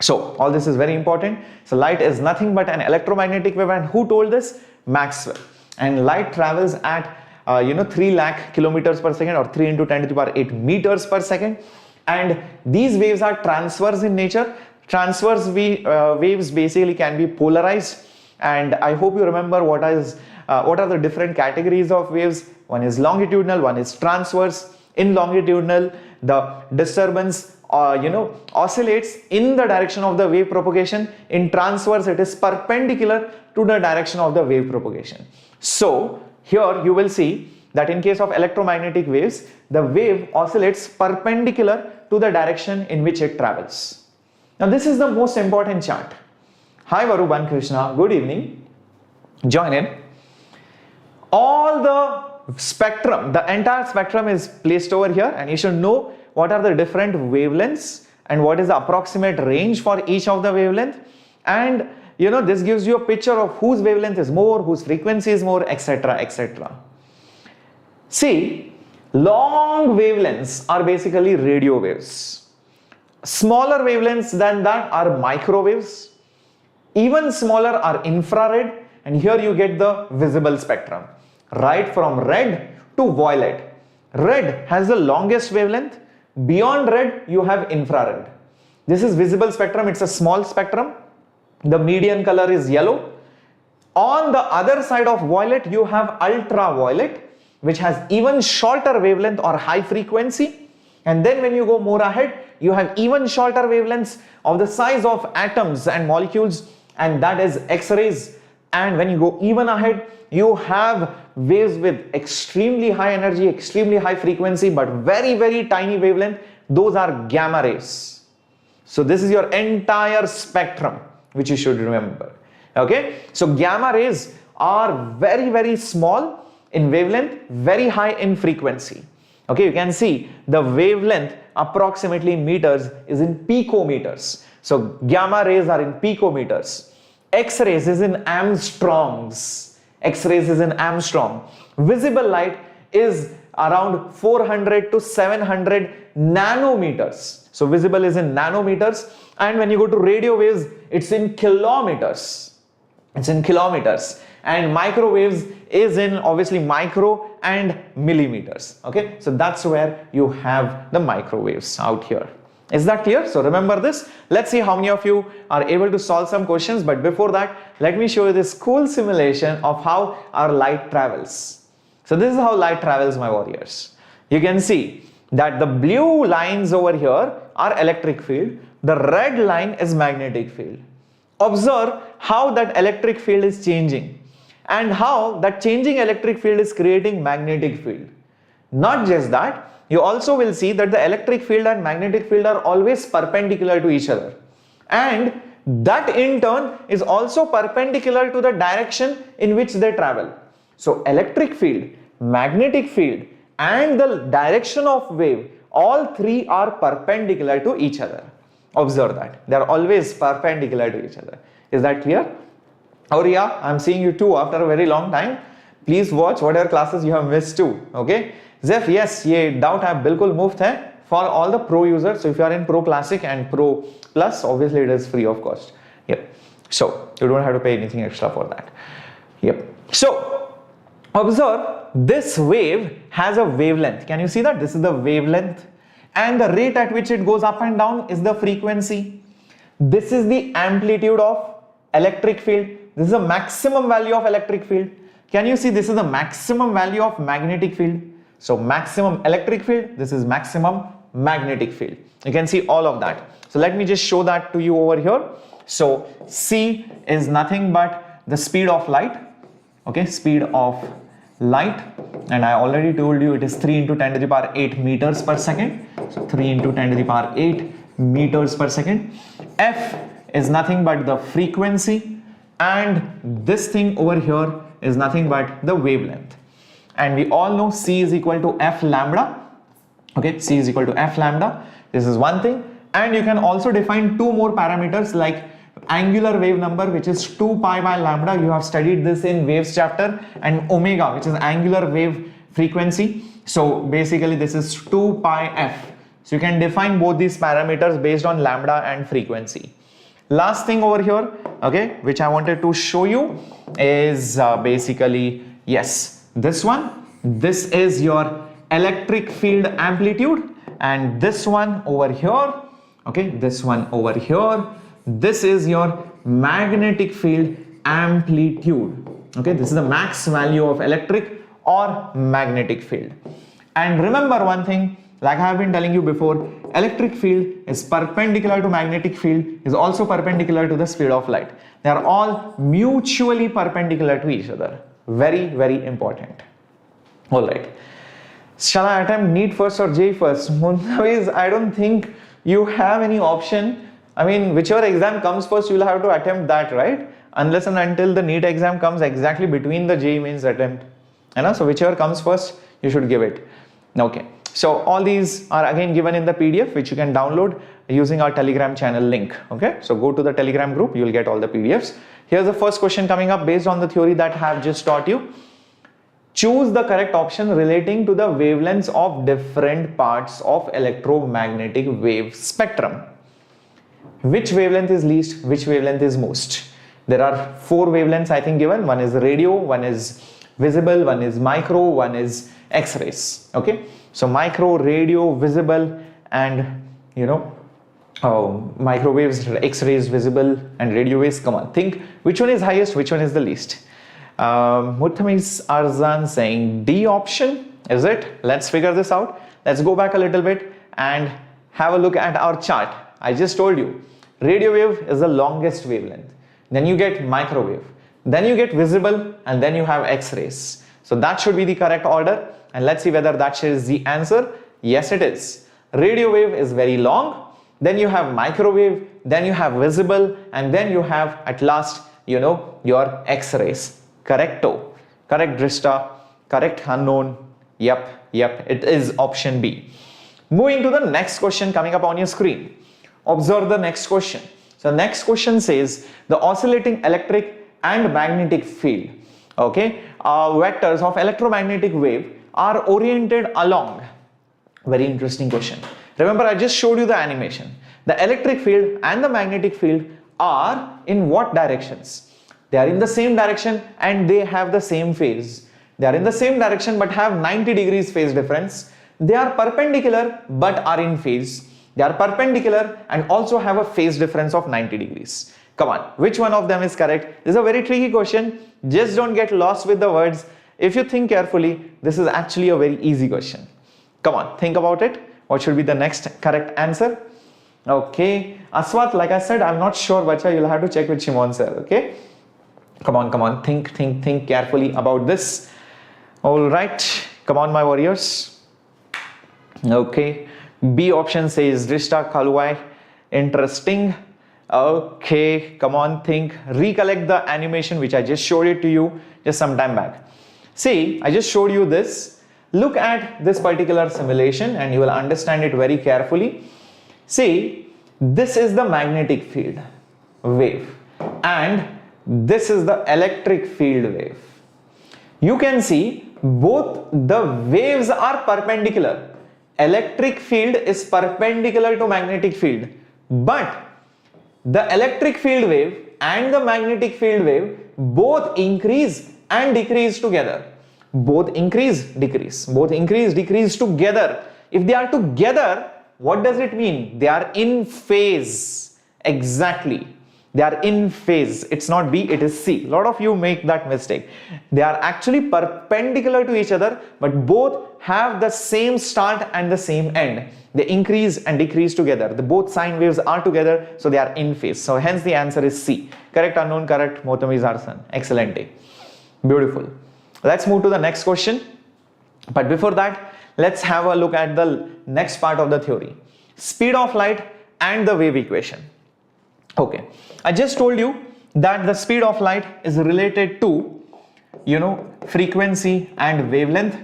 So all this is very important. So light is nothing but an electromagnetic wave, and who told this? Maxwell. And light travels at 3 lakh kilometers per second, or 3 into 10 to the power 8 meters per second. And these waves are transverse in nature. Transverse waves basically can be polarized. And I hope you remember what are the different categories of waves. One is longitudinal, one is transverse. In longitudinal, the disturbance oscillates in the direction of the wave propagation. In transverse, it is perpendicular to the direction of the wave propagation. So here you will see that in case of electromagnetic waves, the wave oscillates perpendicular to the direction in which it travels. Now this is the most important chart. Hi Varuban Krishna, good evening. Join in. All the spectrum, the entire spectrum is placed over here, and you should know what are the different wavelengths and what is the approximate range for each of the wavelength. And this gives you a picture of whose wavelength is more, whose frequency is more, etc, etc. See, long wavelengths are basically radio waves. Smaller wavelengths than that are microwaves. Even smaller are infrared, and here you get the visible spectrum. Right from red to violet. Red has the longest wavelength. Beyond red, you have infrared. This is visible spectrum. It's a small spectrum. The median color is yellow. On the other side of violet, you have ultraviolet, which has even shorter wavelength or high frequency. And then when you go more ahead, you have even shorter wavelengths of the size of atoms and molecules, and that is X-rays. And when you go even ahead, you have waves with extremely high energy, extremely high frequency, but very, very tiny wavelength. Those are gamma rays. So this is your entire spectrum, which you should remember. Okay, so gamma rays are very, very small in wavelength, very high in frequency. Okay, you can see the wavelength approximately in meters is in picometers. So gamma rays are in picometers. X-rays is in Angstroms. X-rays is in Armstrong. Visible light is around 400 to 700 nanometers. So visible is in nanometers, and when you go to radio waves, it's in kilometers. It's in kilometers. And microwaves is in obviously micro and millimeters. Okay, so that's where you have the microwaves out here. Is that clear? So remember this. Let's see how many of you are able to solve some questions. But before that, let me show you this cool simulation of how our light travels. So this is how light travels, my warriors. You can see that the blue lines over here are electric field. The red line is magnetic field. Observe how that electric field is changing and how that changing electric field is creating magnetic field. Not just that, you also will see that the electric field and magnetic field are always perpendicular to each other, and that in turn is also perpendicular to the direction in which they travel. So electric field, magnetic field and the direction of wave, all three are perpendicular to each other. Observe that they are always perpendicular to each other. Is that clear? Or yeah, I'm seeing you too after a very long time. Please watch whatever classes you have missed too. Okay, Zef, yes, ये doubt है बिल्कुल मुफ्त है for all the pro users. So if you are in Pro Classic and Pro Plus, obviously it is free of cost. Yep. So you don't have to pay anything extra for that. Yep. So observe, this wave has a wavelength. Can you see that? This is the wavelength, and the rate at which it goes up and down is the frequency. This is the amplitude of electric field. This is the maximum value of electric field. Can you see this is the maximum value of magnetic field? So maximum electric field, this is maximum magnetic field. You can see all of that. So let me just show that to you over here. So C is nothing but the speed of light. Okay, speed of light, and I already told you it is 3 into 10 to the power 8 meters per second. So 3 into 10 to the power 8 meters per second. F is nothing but the frequency. and this thing over here is nothing but the wavelength. And we all know C is equal to F lambda. Okay, C is equal to F lambda. This is one thing. And you can also define two more parameters like angular wave number, which is 2 pi by lambda. You have studied this in waves chapter, and omega, which is angular wave frequency. So basically this is 2 pi f. So you can define both these parameters based on lambda and frequency. Last thing over here, okay, which I wanted to show you is basically, yes, this one. This is your electric field amplitude, and this one over here, okay, this one over here, this is your magnetic field amplitude. Okay, this is the max value of electric or magnetic field. And remember one thing, like I have been telling you before, electric field is perpendicular to magnetic field, is also perpendicular to the speed of light. They are all mutually perpendicular to each other. Very, very important. All right. Shall I attempt NEET first or JEE first? I don't think you have any option. I mean, whichever exam comes first, you will have to attempt that, right? Unless and until the NEET exam comes exactly between the JEE mains attempt. So whichever comes first, you should give it. Okay. So all these are again given in the PDF, which you can download using our Telegram channel link. Okay. So go to the Telegram group, you will get all the PDFs. Here's the first question coming up based on the theory that I have just taught you. Choose the correct option relating to the wavelengths of different parts of electromagnetic wave spectrum. Which wavelength is least, which wavelength is most? There are 4 wavelengths I think given. One is radio, one is visible, one is micro, one is X-rays. Okay, so micro, radio, visible, and microwaves, X-rays, visible, and radio waves. Come on, think which one is highest, which one is the least. Muthami's Arzan saying D option, is it? Let's figure this out. Let's go back a little bit and have a look at our chart. I just told you, radio wave is the longest wavelength. Then you get microwave, then you get visible, and then you have X-rays. So that should be the correct order. And let's see whether that is the answer. Yes, it is. Radio wave is very long. Then you have microwave, then you have visible, and then you have at last, your X-rays. Correcto. Correct, Drishta. Correct, unknown. Yep, it is option B. Moving to the next question coming up on your screen. Observe the next question. So next question says the oscillating electric and magnetic field, okay, vectors of electromagnetic wave are oriented along. Very interesting question. Remember, I just showed you the animation. The electric field and the magnetic field are in what directions? They are in the same direction and they have the same phase. They are in the same direction but have 90 degrees phase difference. They are perpendicular but are in phase. They are perpendicular and also have a phase difference of 90 degrees. Come on, which one of them is correct? This is a very tricky question. Just don't get lost with the words. If you think carefully, this is actually a very easy question. Come on, think about it. What should be the next correct answer? Okay, Aswat, like I said, I'm not sure, Bacha. You'll have to check with Shimon sir. Okay, come on, think carefully about this. All right, come on, my warriors. Okay, B option says Drishta Kaluai. Interesting. Okay, come on, think. Recollect the animation which I just showed it to you just some time back. See, I just showed you this. Look at this particular simulation and you will understand it very carefully. See, this is the magnetic field wave and this is the electric field wave. You can see both the waves are perpendicular. Electric field is perpendicular to magnetic field, but the electric field wave and the magnetic field wave both increase and decrease together. Both increase, decrease. Both increase, decrease together. If they are together, what does it mean? They are in phase. Exactly. They are in phase. It's not B, it is C. A lot of you make that mistake. They are actually perpendicular to each other, but both have the same start and the same end. They increase and decrease together. The both sine waves are together, so they are in phase. So hence the answer is C. Correct, unknown, correct. Motami Zarsan. Excellent. Beautiful. Let's move to the next question. But before that, let's have a look at the next part of the theory. Speed of light and the wave equation. Okay. I just told you that the speed of light is related to, frequency and wavelength,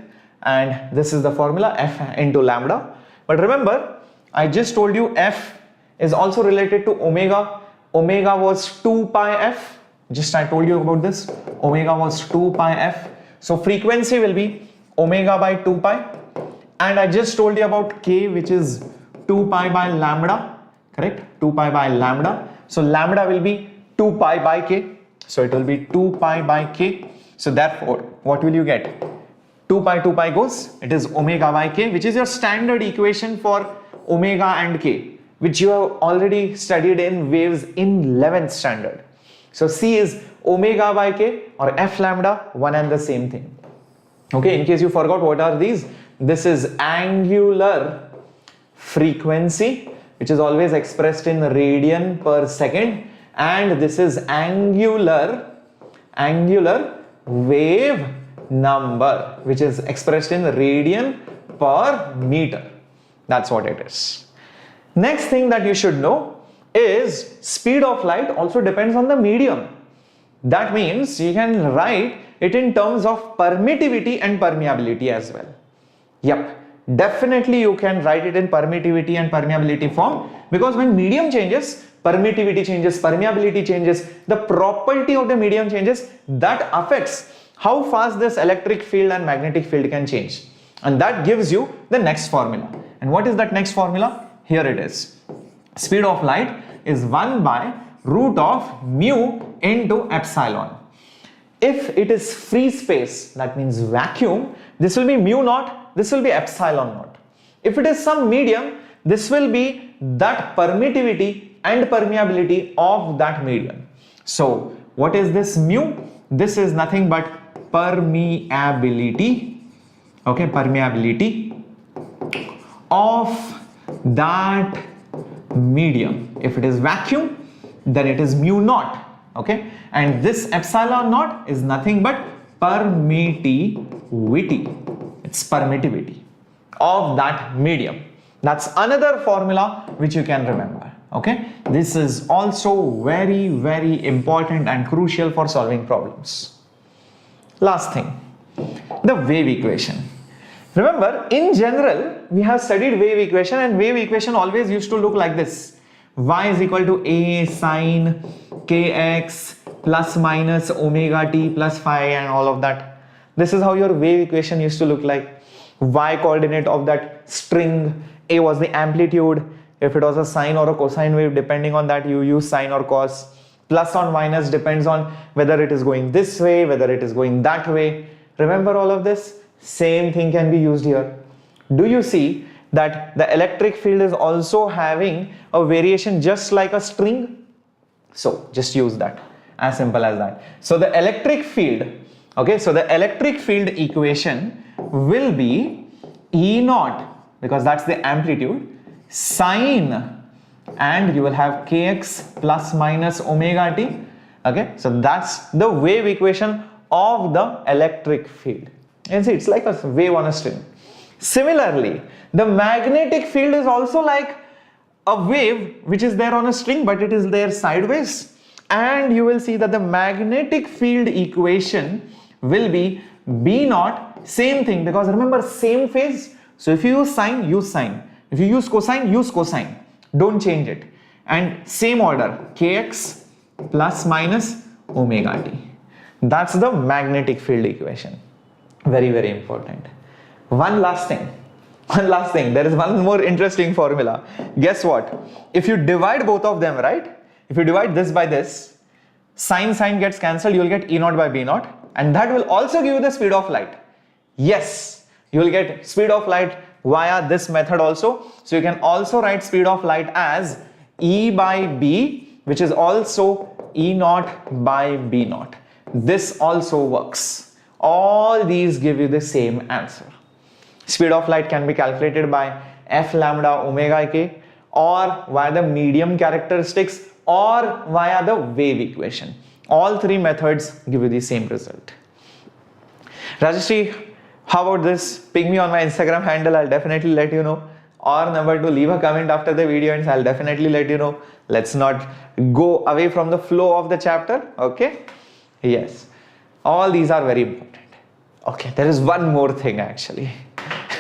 and this is the formula f into lambda. But remember, I just told you f is also related to omega. Omega was 2 pi f. Just I told you about this. Omega was 2 pi f. So frequency will be omega by 2 pi. And I just told you about k, which is 2 pi by lambda. Correct? 2 pi by lambda. So lambda will be 2 pi by k. So it will be 2 pi by k. So therefore, what will you get? 2 pi goes. It is omega by k, which is your standard equation for omega and k, which you have already studied in waves in 11th standard. So C is omega by k or f lambda, one and the same thing. Okay, in case you forgot, what are these? This is angular frequency, which is always expressed in radian per second, and this is angular wave number, which is expressed in radian per meter. That's what it is. Next thing that you should know is speed of light also depends on the medium. That means you can write it in terms of permittivity and permeability as well. Yep, definitely you can write it in permittivity and permeability form, because when medium changes, permittivity changes, permeability changes, the property of the medium changes. That affects how fast this electric field and magnetic field can change. And that gives you the next formula. And what is that next formula? Here it is. Speed of light is 1 by root of mu into epsilon. If it is free space, that means vacuum, this will be mu naught, this will be epsilon naught. If it is some medium, this will be that permittivity and permeability of that medium. So what is this mu? This is nothing but permeability, okay, permeability of that medium. If it is vacuum, then it is mu naught, okay, and this epsilon naught is nothing but permittivity. It's permittivity of that medium. That's another formula which you can remember. Okay, this is also very, very important and crucial for solving problems. Last thing, the wave equation. Remember, in general, we have studied wave equation, and wave equation always used to look like this. Y is equal to a sine kx plus minus omega t plus phi and all of that. This is how your wave equation used to look like. Y coordinate of that string, a was the amplitude. If it was a sine or a cosine wave, depending on that you use sine or cos. Plus or minus depends on whether it is going this way, whether it is going that way. Remember all of this? Same thing can be used here. Do you see that the electric field is also having a variation just like a string? So just use that, as simple as that. So the electric field, okay, so the electric field equation will be E naught, because that's the amplitude, sine, and you will have kx plus minus omega t. Okay, so that's the wave equation of the electric field. And see, it's like a wave on a string. Similarly, the magnetic field is also like a wave which is there on a string, but it is there sideways. And you will see that the magnetic field equation will be B naught, same thing, because remember, same phase. So if you use sine, use sine. If you use cosine, use cosine. Don't change it. And same order, kx plus minus omega t. That's the magnetic field equation. Very, very important. One last thing. There is one more interesting formula. Guess what? If you divide both of them, right? If you divide this by this, sine gets cancelled, you will get E naught by B naught, and that will also give you the speed of light. Yes, you will get speed of light via this method also. So you can also write speed of light as E by B, which is also E naught by B naught. This also works. All these give you the same answer. Speed of light can be calculated by f lambda omega k, or via the medium characteristics, or via the wave equation. All three methods give you the same result. Rajeshri, how about this? Ping me on my Instagram handle, I'll definitely let you know. or number 2, leave a comment after the video and I'll definitely let you know. Let's not go away from the flow of the chapter. Okay, yes, all these are very important. Okay, there is one more thing actually.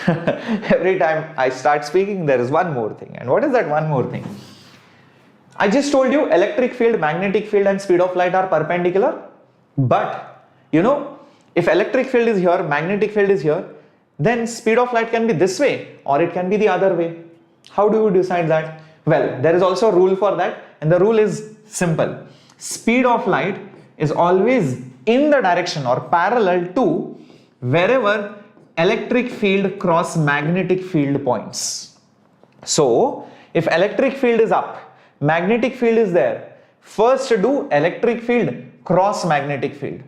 Every time I start speaking, there is one more thing. And what is that one more thing? I just told you electric field, magnetic field and speed of light are perpendicular. But you know, if electric field is here, magnetic field is here, then speed of light can be this way or it can be the other way. How do you decide that? Well, there is also a rule for that, and the rule is simple. Speed of light is always in the direction or parallel to wherever electric field cross magnetic field points. So if electric field is up, magnetic field is there, first do electric field cross magnetic field,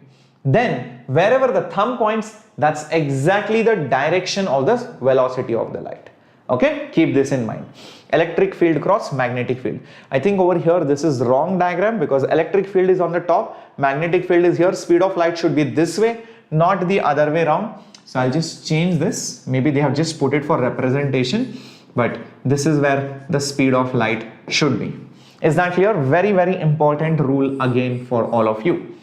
then wherever the thumb points, that's exactly the direction of the velocity of the light. Okay, keep this in mind. Electric field cross magnetic field. I think over here this is wrong diagram because electric field is on the top, magnetic field is here, speed of light should be this way, not the other way around. So I'll just change this. Maybe they have just put it for representation, but this is where the speed of light should be. Is that clear? Very, very important rule again for all of you.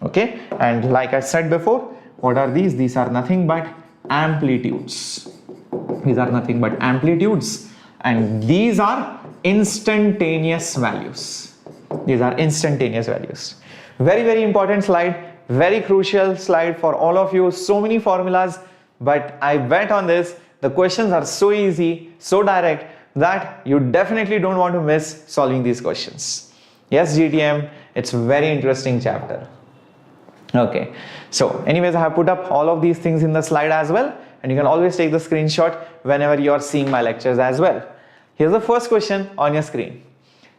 Okay, and like I said before, what are these? These are nothing but amplitudes. These are nothing but amplitudes, and these are instantaneous values. These are instantaneous values. Very, very important slide. Very crucial slide for all of you. So many formulas, but I bet on this. The questions are so easy, so direct that you definitely don't want to miss solving these questions. Yes, GTM, it's a very interesting chapter. Okay, so anyways, I have put up all of these things in the slide as well, and you can always take the screenshot whenever you are seeing my lectures as well. Here's the first question on your screen.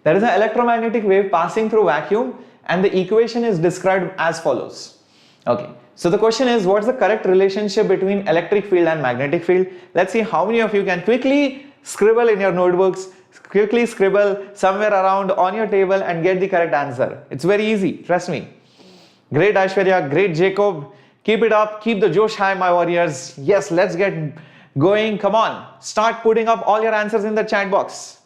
There is an electromagnetic wave passing through vacuum, and the equation is described as follows. Okay, so the question is, what's the correct relationship between electric field and magnetic field? Let's see how many of you can quickly scribble in your notebooks, quickly scribble somewhere around on your table and get the correct answer. It's very easy, trust me. Great Aishwarya, great Jacob, keep it up, keep the Josh high, my warriors. Yes, let's get going, come on, start putting up all your answers in the chat box.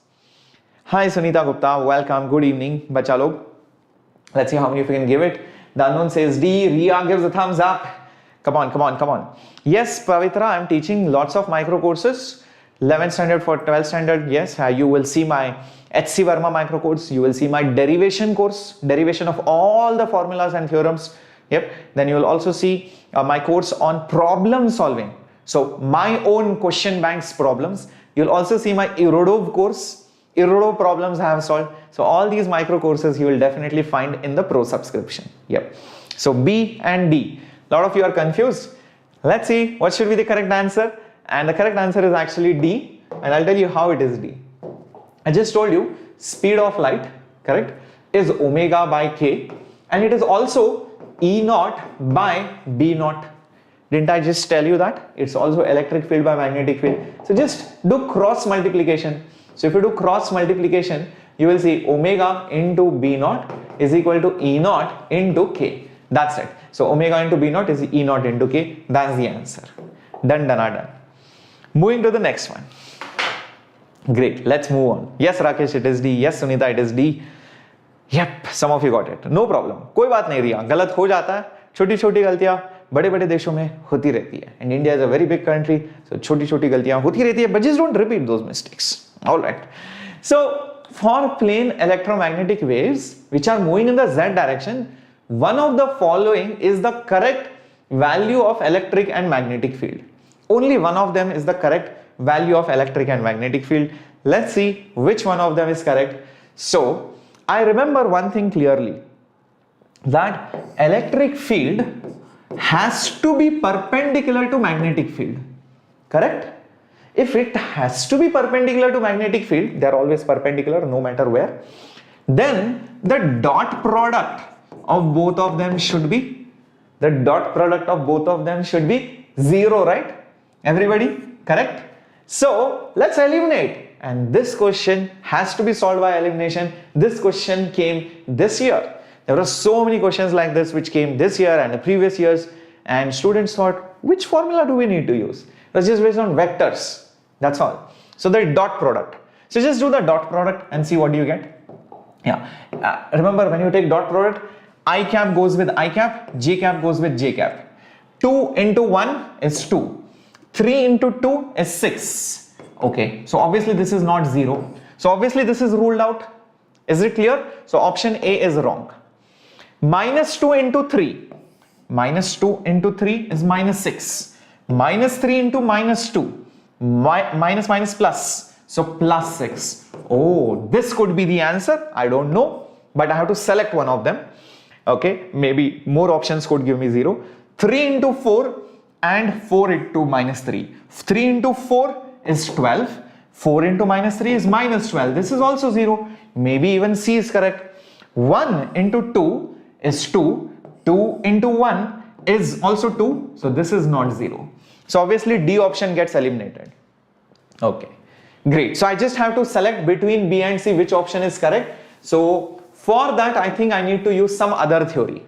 Hi Sunita Gupta, welcome, good evening, bacha log. Let's see how many of you can give it. The unknown says D, Ria gives a thumbs up. Come on, come on, come on. Yes, Pavitra, I'm teaching lots of micro courses. 11th standard for 12th standard. Yes, you will see my HC Verma micro course. You will see my derivation course, derivation of all the formulas and theorems. Yep. Then you will also see my course on problem solving. So my own question banks problems. You'll also see my Irodov course. Irodov problems I have solved. So all these micro courses you will definitely find in the pro subscription. Yep. So B and D. A lot of you are confused. Let's see what should be the correct answer. And the correct answer is actually D. And I'll tell you how it is D. I just told you speed of light, correct, is omega by K. And it is also E naught by B naught. Didn't I just tell you that? It's also electric field by magnetic field. So just do cross multiplication. So if you do cross multiplication, you will see omega into B naught is equal to E naught into K. That's it. So omega into B naught is E naught into K. That's the answer. Done, done, done. Moving to the next one. Great. Let's move on. Yes, Rakesh, it is D. Yes, Sunita, it is D. Yep, some of you got it. No problem. कोई बात नहीं रिया. गलत हो जाता है. छोटी-छोटी गलतियां बड़े-बड़े देशों में होती रहती है. And India is a very big country, so छोटी-छोटी गलतियां होती रहती है. But just don't repeat those mistakes. All right. So for plane electromagnetic waves which are moving in the Z direction, one of the following is the correct value of electric and magnetic field. Only one of them is the correct value of electric and magnetic field. Let's see which one of them is correct. So I remember one thing clearly, that electric field has to be perpendicular to magnetic field, correct? If it has to be perpendicular to magnetic field, they are always perpendicular no matter where, then the dot product of both of them should be, zero, right? Everybody, correct? So let's eliminate. And this question has to be solved by elimination. This question came this year. There were so many questions like this which came this year and the previous years, and students thought, which formula do we need to use? It was just based on vectors. That's all. So the dot product. So just do the dot product and see what do you get. Yeah. Remember, when you take dot product, I cap goes with I cap, j cap goes with j cap. 2 into 1 is 2. 3 into 2 is 6. Okay. So obviously this is not 0. So obviously this is ruled out. Is it clear? So option A is wrong. Minus 2 into 3. Minus 2 into 3 is minus 6. Minus 3 into minus 2. Minus minus plus. So plus 6. Oh, this could be the answer. I don't know. But I have to select one of them. Okay. Maybe more options could give me 0. 3 into 4 and 4 into minus 3. 3 into 4 is 12. 4 into minus 3 is minus 12. This is also 0. Maybe even C is correct. 1 into 2 is 2. 2 into 1 is also 2. So this is not 0. So obviously D option gets eliminated. Okay. Great. So I just have to select between B and C which option is correct. So for that, I think I need to use some other theory.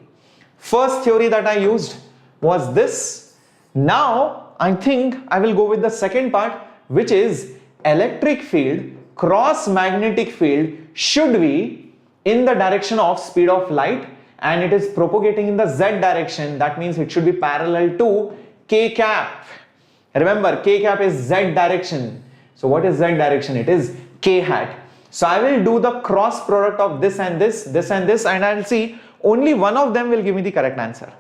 First theory that I used was this. Now I think I will go with the second part, which is electric field cross magnetic field should be in the direction of speed of light, and it is propagating in the z direction. That means it should be parallel to k cap. Remember, k cap is z direction. So what is z direction? It is k hat. So I will do the cross product of this and this, and I'll see only one of them will give me the correct answer.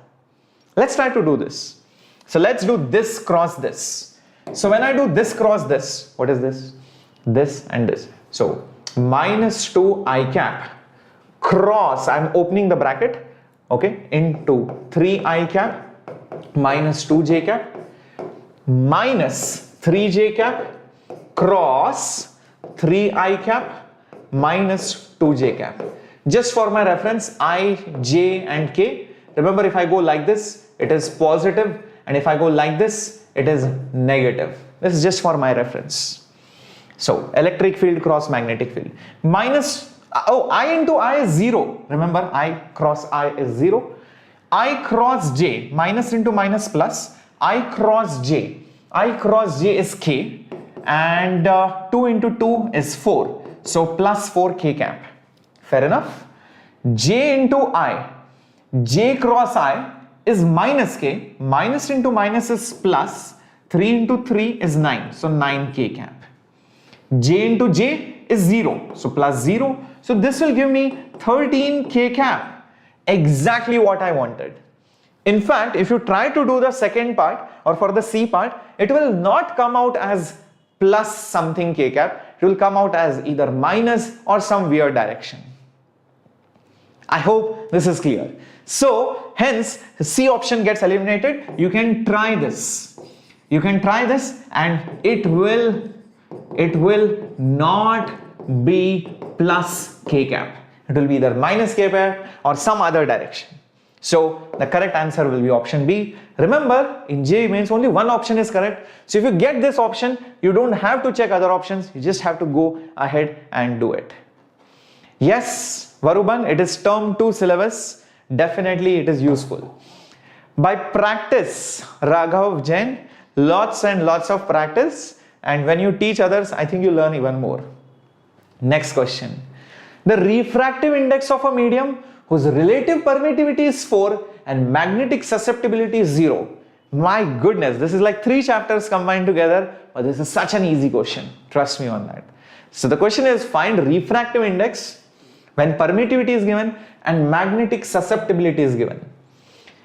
Let's try to do this. So let's do this cross this. So when I do this cross this, what is this? This and this. So minus 2 I cap cross, I'm opening the bracket, okay, into 3 I cap minus 2 j cap minus 3 j cap cross 3 I cap minus 2 j cap. Just for my reference, I, j and k. Remember, if I go like this, it is positive, and if I go like this, it is negative. This is just for my reference. So electric field cross magnetic field. Minus, I into I is 0. Remember, I cross I is 0. I cross j, minus into minus plus. I cross j. I cross j is k, and 2 into 2 is 4. So plus 4 k cap. Fair enough. J into I. J cross I is minus k. Minus into minus is plus. 3 into 3 is 9. So 9 k cap. J into j is 0. So plus 0. So this will give me 13 k cap. Exactly what I wanted. In fact, if you try to do the second part or for the C part, it will not come out as plus something k cap. It will come out as either minus or some weird direction. I hope this is clear. So hence C option gets eliminated. You can try this. You can try this, and it will not be plus k cap. It will be either minus k cap or some other direction. So the correct answer will be option B. Remember, in JEE Mains only one option is correct. So if you get this option, you don't have to check other options. You just have to go ahead and do it. Yes, Varuban, it is term 2 syllabus. Definitely it is useful. By practice, Raghav Jain, lots and lots of practice. And when you teach others, I think you learn even more. Next question. The refractive index of a medium whose relative permittivity is 4 and magnetic susceptibility is 0. My goodness, this is like 3 chapters combined together, but this is such an easy question. Trust me on that. So the question is, find refractive index when permittivity is given and magnetic susceptibility is given.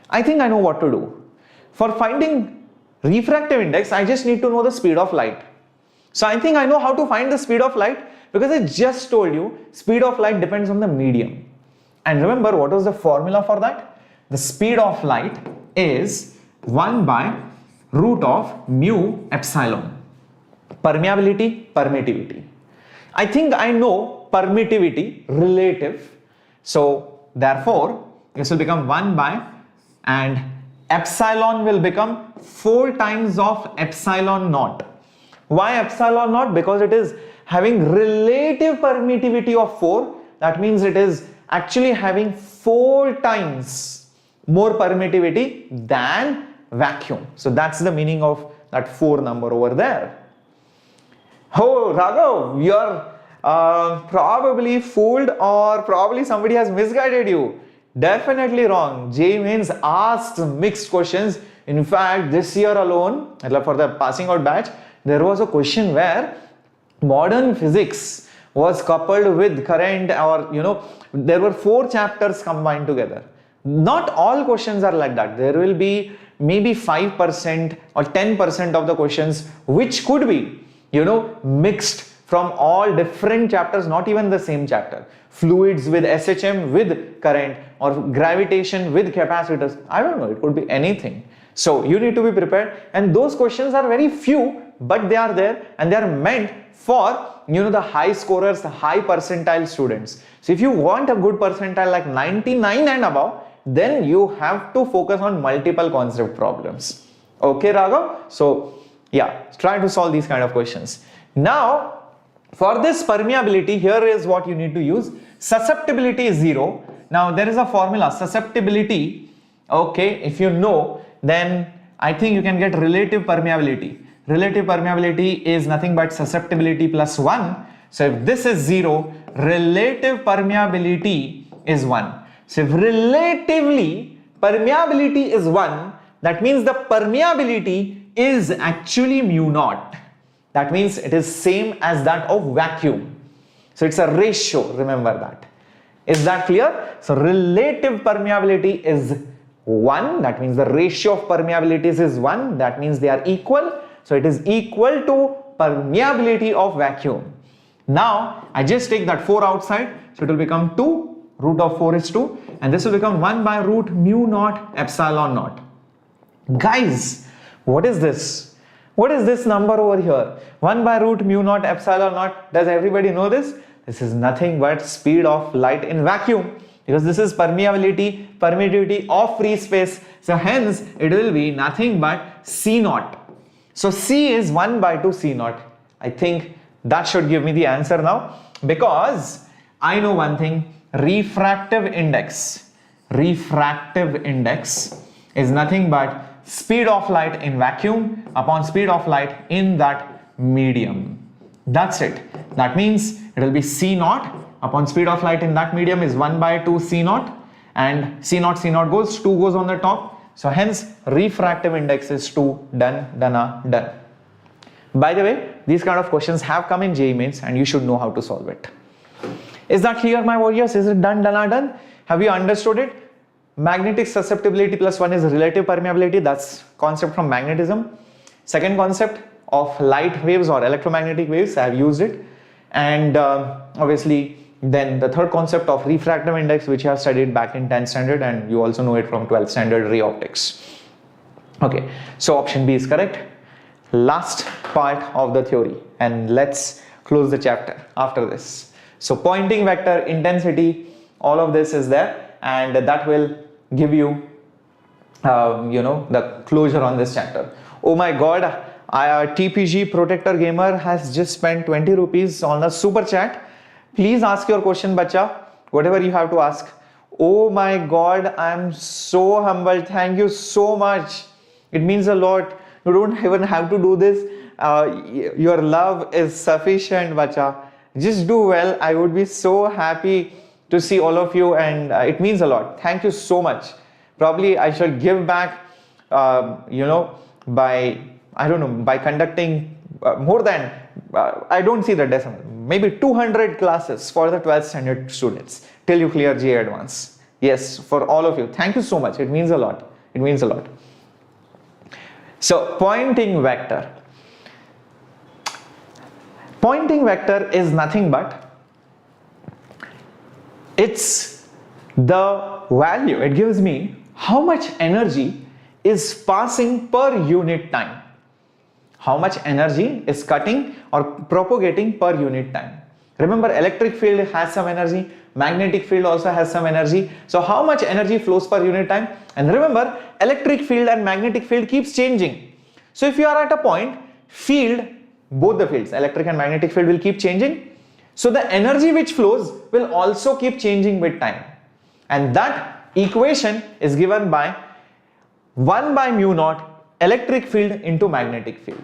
I think I know what to do. For finding refractive index, I just need to know the speed of light. So I think I know how to find the speed of light, because I just told you speed of light depends on the medium. And remember, what was the formula for that? The speed of light is 1 by root of mu epsilon. Permeability, permittivity. I think I know permittivity, relative. So therefore, this will become 1 by, and epsilon will become 4 times of epsilon naught. Why epsilon naught? Because it is having relative permittivity of 4. That means it is actually having 4 times more permittivity than vacuum. So that's the meaning of that 4 number over there. Oh, Raghav, you're probably fooled, or probably somebody has misguided you. Definitely wrong. JEE Mains asked mixed questions. In fact, this year alone, for the passing out batch, there was a question where modern physics was coupled with current, or there were 4 chapters combined together. Not all questions are like that. There will be maybe 5% or 10% of the questions which could be mixed from all different chapters, not even the same chapter. Fluids with SHM with current, or gravitation with capacitors. I don't know, it could be anything. So you need to be prepared, and those questions are very few, but they are there, and they are meant for the high scorers, the high percentile students. So if you want a good percentile like 99 and above, then you have to focus on multiple concept problems. Okay, Raghav? So yeah, try to solve these kind of questions. Now, for this permeability, here is what you need to use. Susceptibility is 0. Now, there is a formula, susceptibility. Okay, if you know, then I think you can get relative permeability. Relative permeability is nothing but susceptibility plus 1. So, if this is 0, relative permeability is 1. So, if relatively permeability is 1, that means the permeability is actually mu naught. That means it is same as that of vacuum. So it's a ratio, remember that. Is that clear? So relative permeability is 1, that means the ratio of permeabilities is 1, that means they are equal. So it is equal to permeability of vacuum. Now I just take that 4 outside, so it will become 2, root of 4 is 2, and this will become 1 by root mu naught epsilon naught. Guys, what is this? What is this number over here? 1 by root mu naught epsilon naught. Does everybody know this? This is nothing but speed of light in vacuum, because this is permittivity of free space. So hence it will be nothing but C naught. So C is 1 by 2 C naught. I think that should give me the answer now, because I know one thing, refractive index is nothing but speed of light in vacuum upon speed of light in that medium. That's it. That means it will be C naught upon speed of light in that medium is 1 by 2 C naught, and C naught goes, 2 goes on the top. So hence refractive index is 2. Done. By the way, these kind of questions have come in JEE Mains, and you should know how to solve it. Is that clear, my warriors? Is it done? Have you understood it? Magnetic susceptibility plus 1 is relative permeability. That's concept from magnetism. Second concept of light waves or electromagnetic waves, I have used it. And obviously then the third concept of refractive index, which you have studied back in 10th standard, and you also know it from 12th standard, ray optics. Okay, so option B is correct. Last part of the theory, and let's close the chapter after this. So Poynting vector, intensity, all of this is there, and that will give you the closure on this chapter. Oh my god, TPG Protector Gamer has just spent 20 rupees on a super chat. Please ask your question, bacha, whatever you have to ask. Oh my god, I'm so humbled. Thank you so much. It means a lot. You don't even have to do this. Your love is sufficient, bacha. Just do well. I would be so happy to see all of you, and it means a lot. Thank you so much. Probably I should give back by conducting more than I don't see the decimal, maybe 200 classes for the 12th standard students till you clear JEE Advanced. Yes, for all of you, thank you so much. It means a lot. So Poynting vector is nothing but it's the value, it gives me how much energy is passing per unit time. How much energy is cutting or propagating per unit time. Remember, electric field has some energy, magnetic field also has some energy. So how much energy flows per unit time? And remember, electric field and magnetic field keeps changing. So if you are at a point, field, both the fields, electric and magnetic field will keep changing. So the energy which flows will also keep changing with time. And that equation is given by 1 by mu naught electric field into magnetic field.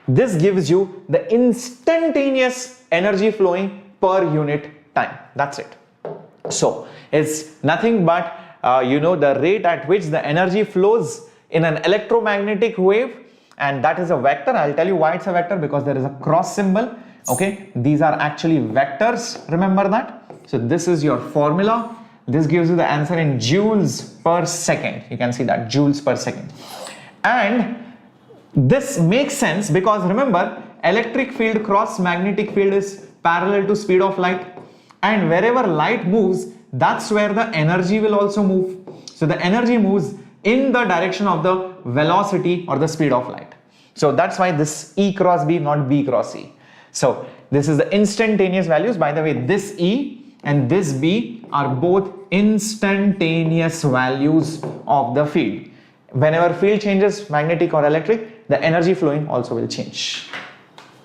This gives you the instantaneous energy flowing per unit time. That's it. So it's nothing but the rate at which the energy flows in an electromagnetic wave, and that is a vector. I'll tell you why it's a vector, because there is a cross symbol. Okay, these are actually vectors, remember that. So this is your formula. This gives you the answer in joules per second. You can see that, joules per second. And this makes sense because remember, electric field cross magnetic field is parallel to speed of light, and wherever light moves, that's where the energy will also move. So the energy moves in the direction of the velocity or the speed of light. So that's why this E cross B, not B cross E. So this is the instantaneous values. By the way, this E and this B are both instantaneous values of the field. Whenever field changes, magnetic or electric, the energy flowing also will change.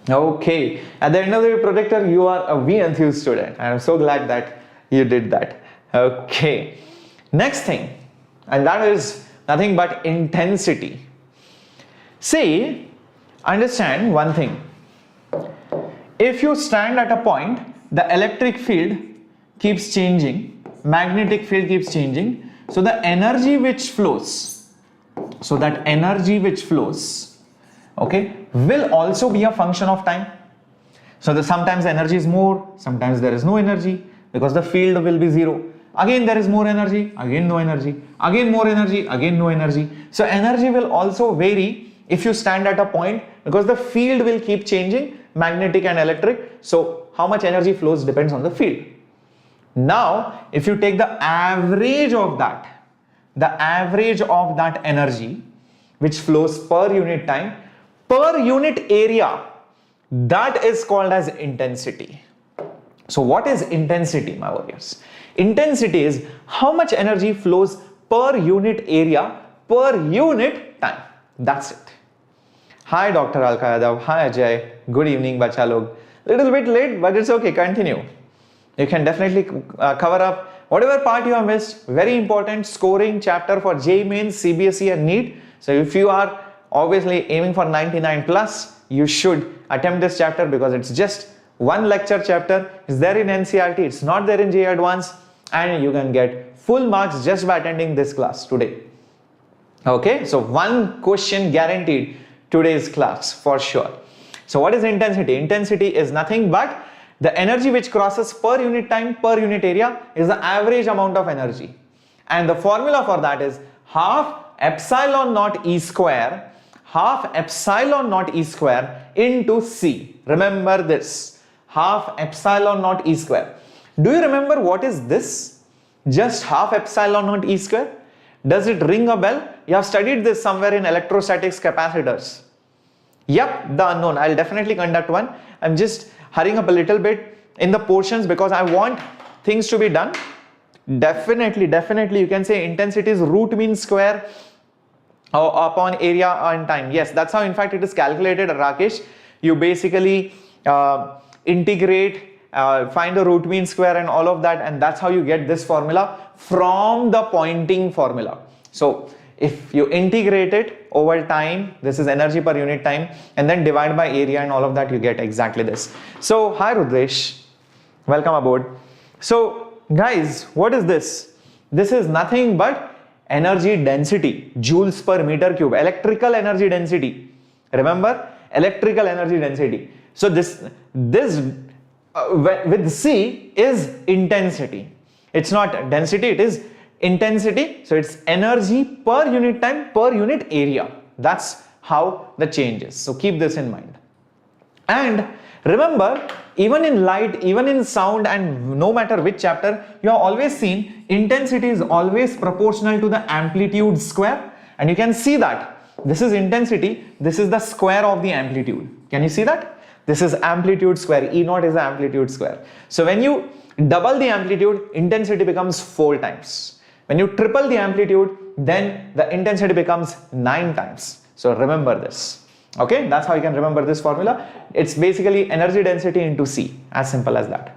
Okay, at the end of the projector, you are a V enthused student. I am so glad that you did that. Okay, next thing, and that is nothing but intensity. See, understand one thing. If you stand at a point, the electric field keeps changing, magnetic field keeps changing, so the energy which flows, okay, will also be a function of time. So sometimes energy is more, sometimes there is no energy, because the field will be zero. Again there is more energy, again no energy, again more energy, again no energy. So energy will also vary if you stand at a point, because the field will keep changing, magnetic and electric. So how much energy flows depends on the field. Now if you take the average of that energy which flows per unit time, per unit area, that is called as intensity. So what is intensity, my warriors? Intensity is how much energy flows per unit area, per unit time. That's it. Hi Dr. Alka Yadav, hi Ajay, good evening bacha log. Little bit late, but it's okay, continue. You can definitely cover up whatever part you have missed. Very important scoring chapter for JEE Mains, CBSE and NEET. So if you are obviously aiming for 99 plus, you should attempt this chapter, because it's just one lecture chapter. It's there in NCERT, it's not there in JEE Advanced, and you can get full marks just by attending this class today. Okay, so one question guaranteed today's class for sure. So what is intensity? Intensity is nothing but the energy which crosses per unit time, per unit area is the average amount of energy. And the formula for that is half epsilon naught E square, into C. Remember this, half epsilon naught E square. Do you remember what is this? Just half epsilon naught E square? Does it ring a bell? You have studied this somewhere in electrostatics capacitors. Yep, the unknown. I'll definitely conduct one. I'm just hurrying up a little bit in the portions because I want things to be done. Definitely you can say intensity is root mean square upon area and time. Yes, that's how in fact it is calculated, Rakesh. You basically integrate, find the root mean square and all of that, and that's how you get this formula from the Poynting formula. So if you integrate it over time, this is energy per unit time, and then divide by area and all of that, you get exactly this. So hi Rudresh, welcome aboard. So guys, what is this? This is nothing but energy density, joules per meter cube, electrical energy density. Remember, electrical energy density. So this with C is intensity. It's not density, it is intensity. So it's energy per unit time, per unit area. That's how the change is. So keep this in mind. And remember, even in light, even in sound, and no matter which chapter, you have always seen intensity is always proportional to the amplitude square. And you can see that this is intensity, this is the square of the amplitude. Can you see that? This is amplitude square, E naught is the amplitude square. So when you double the amplitude, intensity becomes 4 times. When you triple the amplitude, then the intensity becomes 9 times. So remember this. Okay, that's how you can remember this formula. It's basically energy density into C, as simple as that.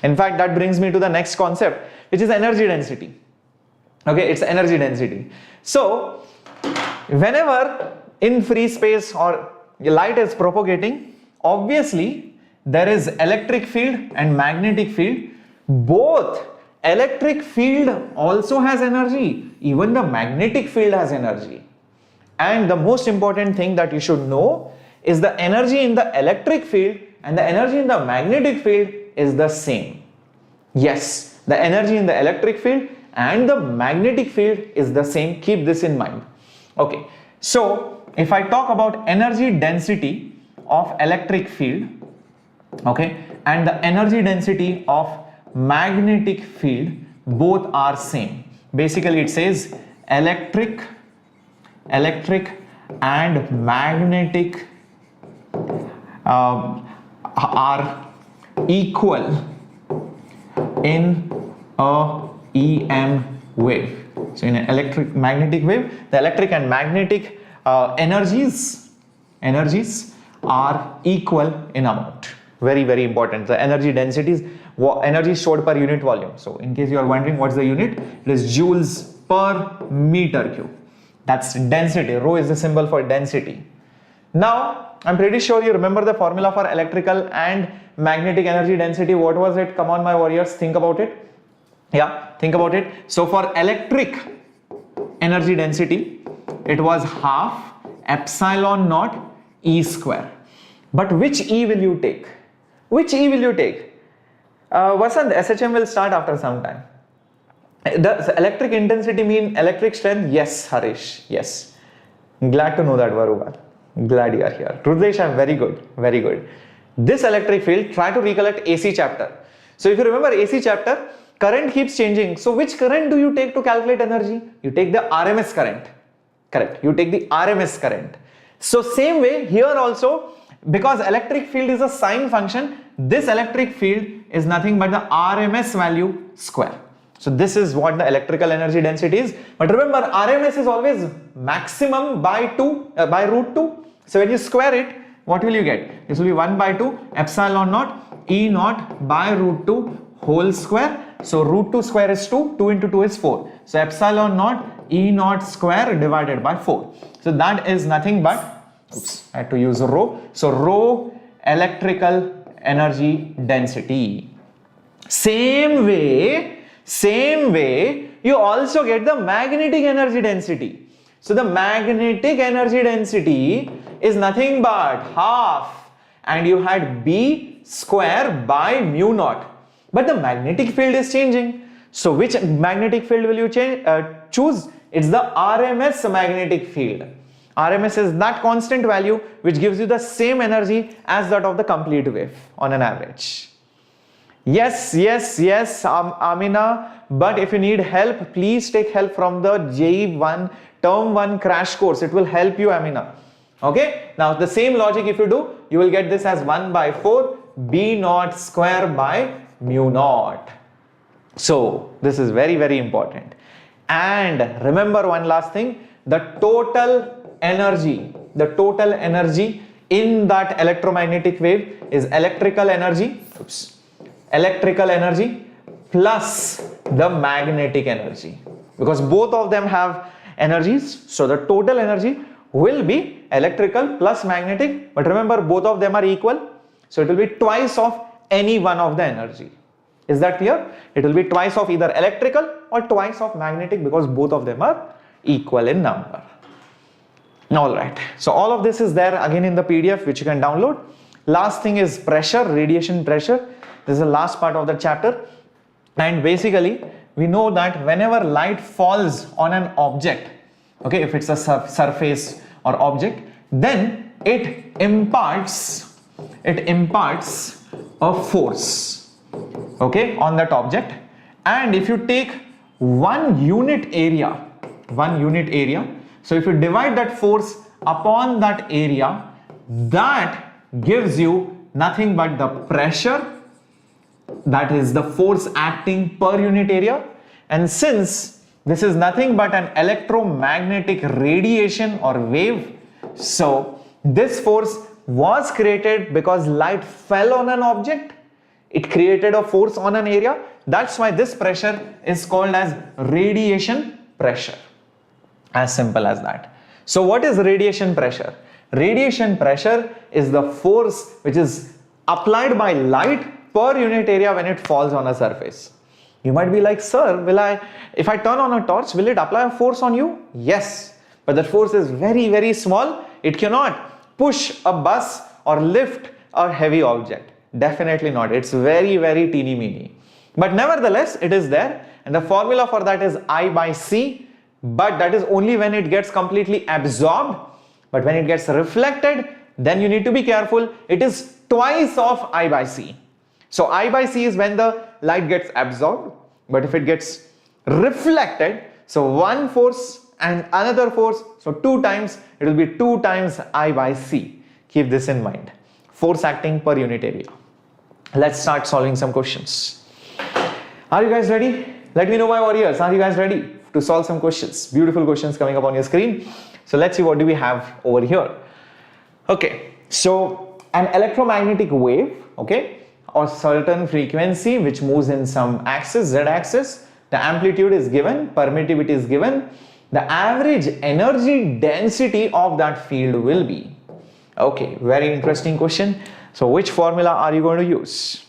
In fact, that brings me to the next concept, which is energy density. Okay, it's energy density. So whenever in free space, or light is propagating, obviously there is electric field and magnetic field. Both electric field also has energy, even the magnetic field has energy. And the most important thing that you should know is the energy in the electric field and the energy in the magnetic field is the same. Yes, the energy in the electric field and the magnetic field is the same. Keep this in mind. Okay, so if I talk about energy density of electric field, okay, and the energy density of magnetic field, both are same. Basically it says electric and magnetic are equal in a EM wave. So in an electromagnetic wave, the electric and magnetic energies are equal in amount. Very, very important. The energy densities, energy stored per unit volume. So in case you are wondering what's the unit, it is joules per meter cube. That's density. Rho is the symbol for density. Now I'm pretty sure you remember the formula for electrical and magnetic energy density. What was it? Come on my warriors, think about it. Yeah, think about it. So for electric energy density, it was half epsilon naught E square. But which E will you take? Which E will you take? Vasant, SHM will start after some time. Does electric intensity mean electric strength? Yes, Harish. Yes. Glad to know that, Varugal. Glad you are here. Rudesh, very good. Very good. This electric field, try to recollect AC chapter. So if you remember AC chapter, current keeps changing. So which current do you take to calculate energy? You take the RMS current. Correct. You take the RMS current. So same way here also, because electric field is a sine function, this electric field is nothing but the RMS value square. So this is what the electrical energy density is. But remember, RMS is always maximum by root 2. So when you square it, what will you get? This will be 1 by 2 epsilon naught E naught by root 2 whole square. So root 2 square is 2, 2 into 2 is 4. So epsilon naught E naught square divided by 4. So that is nothing but, oops, I had to use rho. So rho electrical energy density. Same way, you also get the magnetic energy density. So the magnetic energy density is nothing but half, and you had B square by mu naught. But the magnetic field is changing. So which magnetic field will you choose? It's the RMS magnetic field. RMS is that constant value which gives you the same energy as that of the complete wave on an average. Yes, Amina, but if you need help, please take help from the JEE term 1 crash course. It will help you, Amina. Okay, now the same logic if you do, you will get this as 1 by 4 B naught square by mu naught. So this is very, very important. And remember one last thing, the total energy in that electromagnetic wave is electrical energy plus the magnetic energy, because both of them have energies. So the total energy will be electrical plus magnetic, but remember both of them are equal, so it will be twice of any one of the energy. Is that clear? It will be twice of either electrical or twice of magnetic, because both of them are equal in number. Alright, so all of this is there again in the PDF which you can download. Last thing is pressure, radiation pressure. This is the last part of the chapter, and basically we know that whenever light falls on an object, okay, if it's a surface or object, then it imparts a force, okay, on that object. And if you take one unit area, so if you divide that force upon that area, that gives you nothing but the pressure, that is the force acting per unit area. And since this is nothing but an electromagnetic radiation or wave, so this force was created because light fell on an object. It created a force on an area. That's why this pressure is called as radiation pressure. As simple as that. So what is radiation pressure? Radiation pressure is the force which is applied by light per unit area when it falls on a surface. You might be like, sir, if I turn on a torch, will it apply a force on you? Yes, but that force is very, very small. It cannot push a bus or lift a heavy object. Definitely not. It's very, very teeny meeny. But nevertheless, it is there, and the formula for that is I by C, but that is only when it gets completely absorbed. But when it gets reflected, then you need to be careful. It is twice of I by C. So I by C is when the light gets absorbed, but if it gets reflected, so one force and another force, so 2 times, it will be 2 times I by C. Keep this in mind. Force acting per unit area. Let's start solving some questions. Are you guys ready? Let me know, my warriors. Are you guys ready to solve some questions? Beautiful questions coming up on your screen. So let's see what do we have over here. Okay, so an electromagnetic wave, okay, or certain frequency which moves in some axis, z axis, the amplitude is given, permittivity is given, the average energy density of that field will be. Okay, very interesting question. So which formula are you going to use?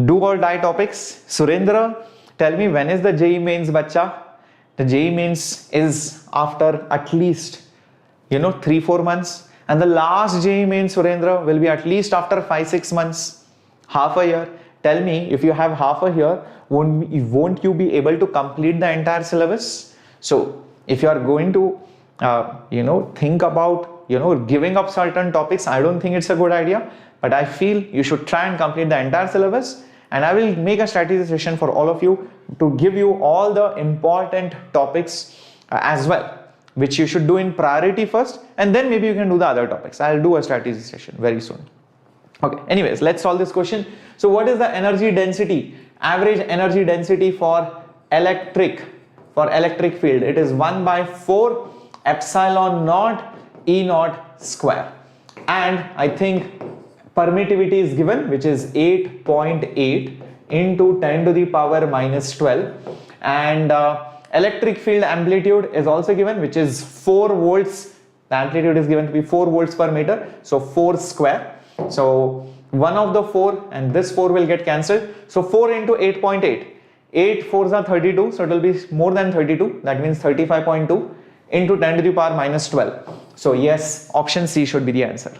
Do or die topics. Surendra, tell me, when is the JEE mains, bacha? The JEE mains is after at least 3-4 months, and the last JEE mains, Surendra, will be at least after 5-6 months, half a year. Tell me, if you have half a year, won't you be able to complete the entire syllabus? So if you are going to think about giving up certain topics, I don't think it's a good idea, but I feel you should try and complete the entire syllabus, and I will make a strategy session for all of you to give you all the important topics as well, which you should do in priority first, and then maybe you can do the other topics. I'll do a strategy session very soon. Okay, anyways, let's solve this question. So what is the energy density, average energy density for electric field? It is 1 by 4 epsilon naught E naught square, and I think permittivity is given, which is 8.8 into 10 to the power minus 12, and electric field amplitude is also given, which is 4 volts. The amplitude is given to be 4 volts per meter, so 4 square. So one of the 4 and this 4 will get cancelled. So 4 into 8.8, 8 4s are 32, so it will be more than 32, that means 35.2 into 10 to the power minus 12. So yes, option C should be the answer.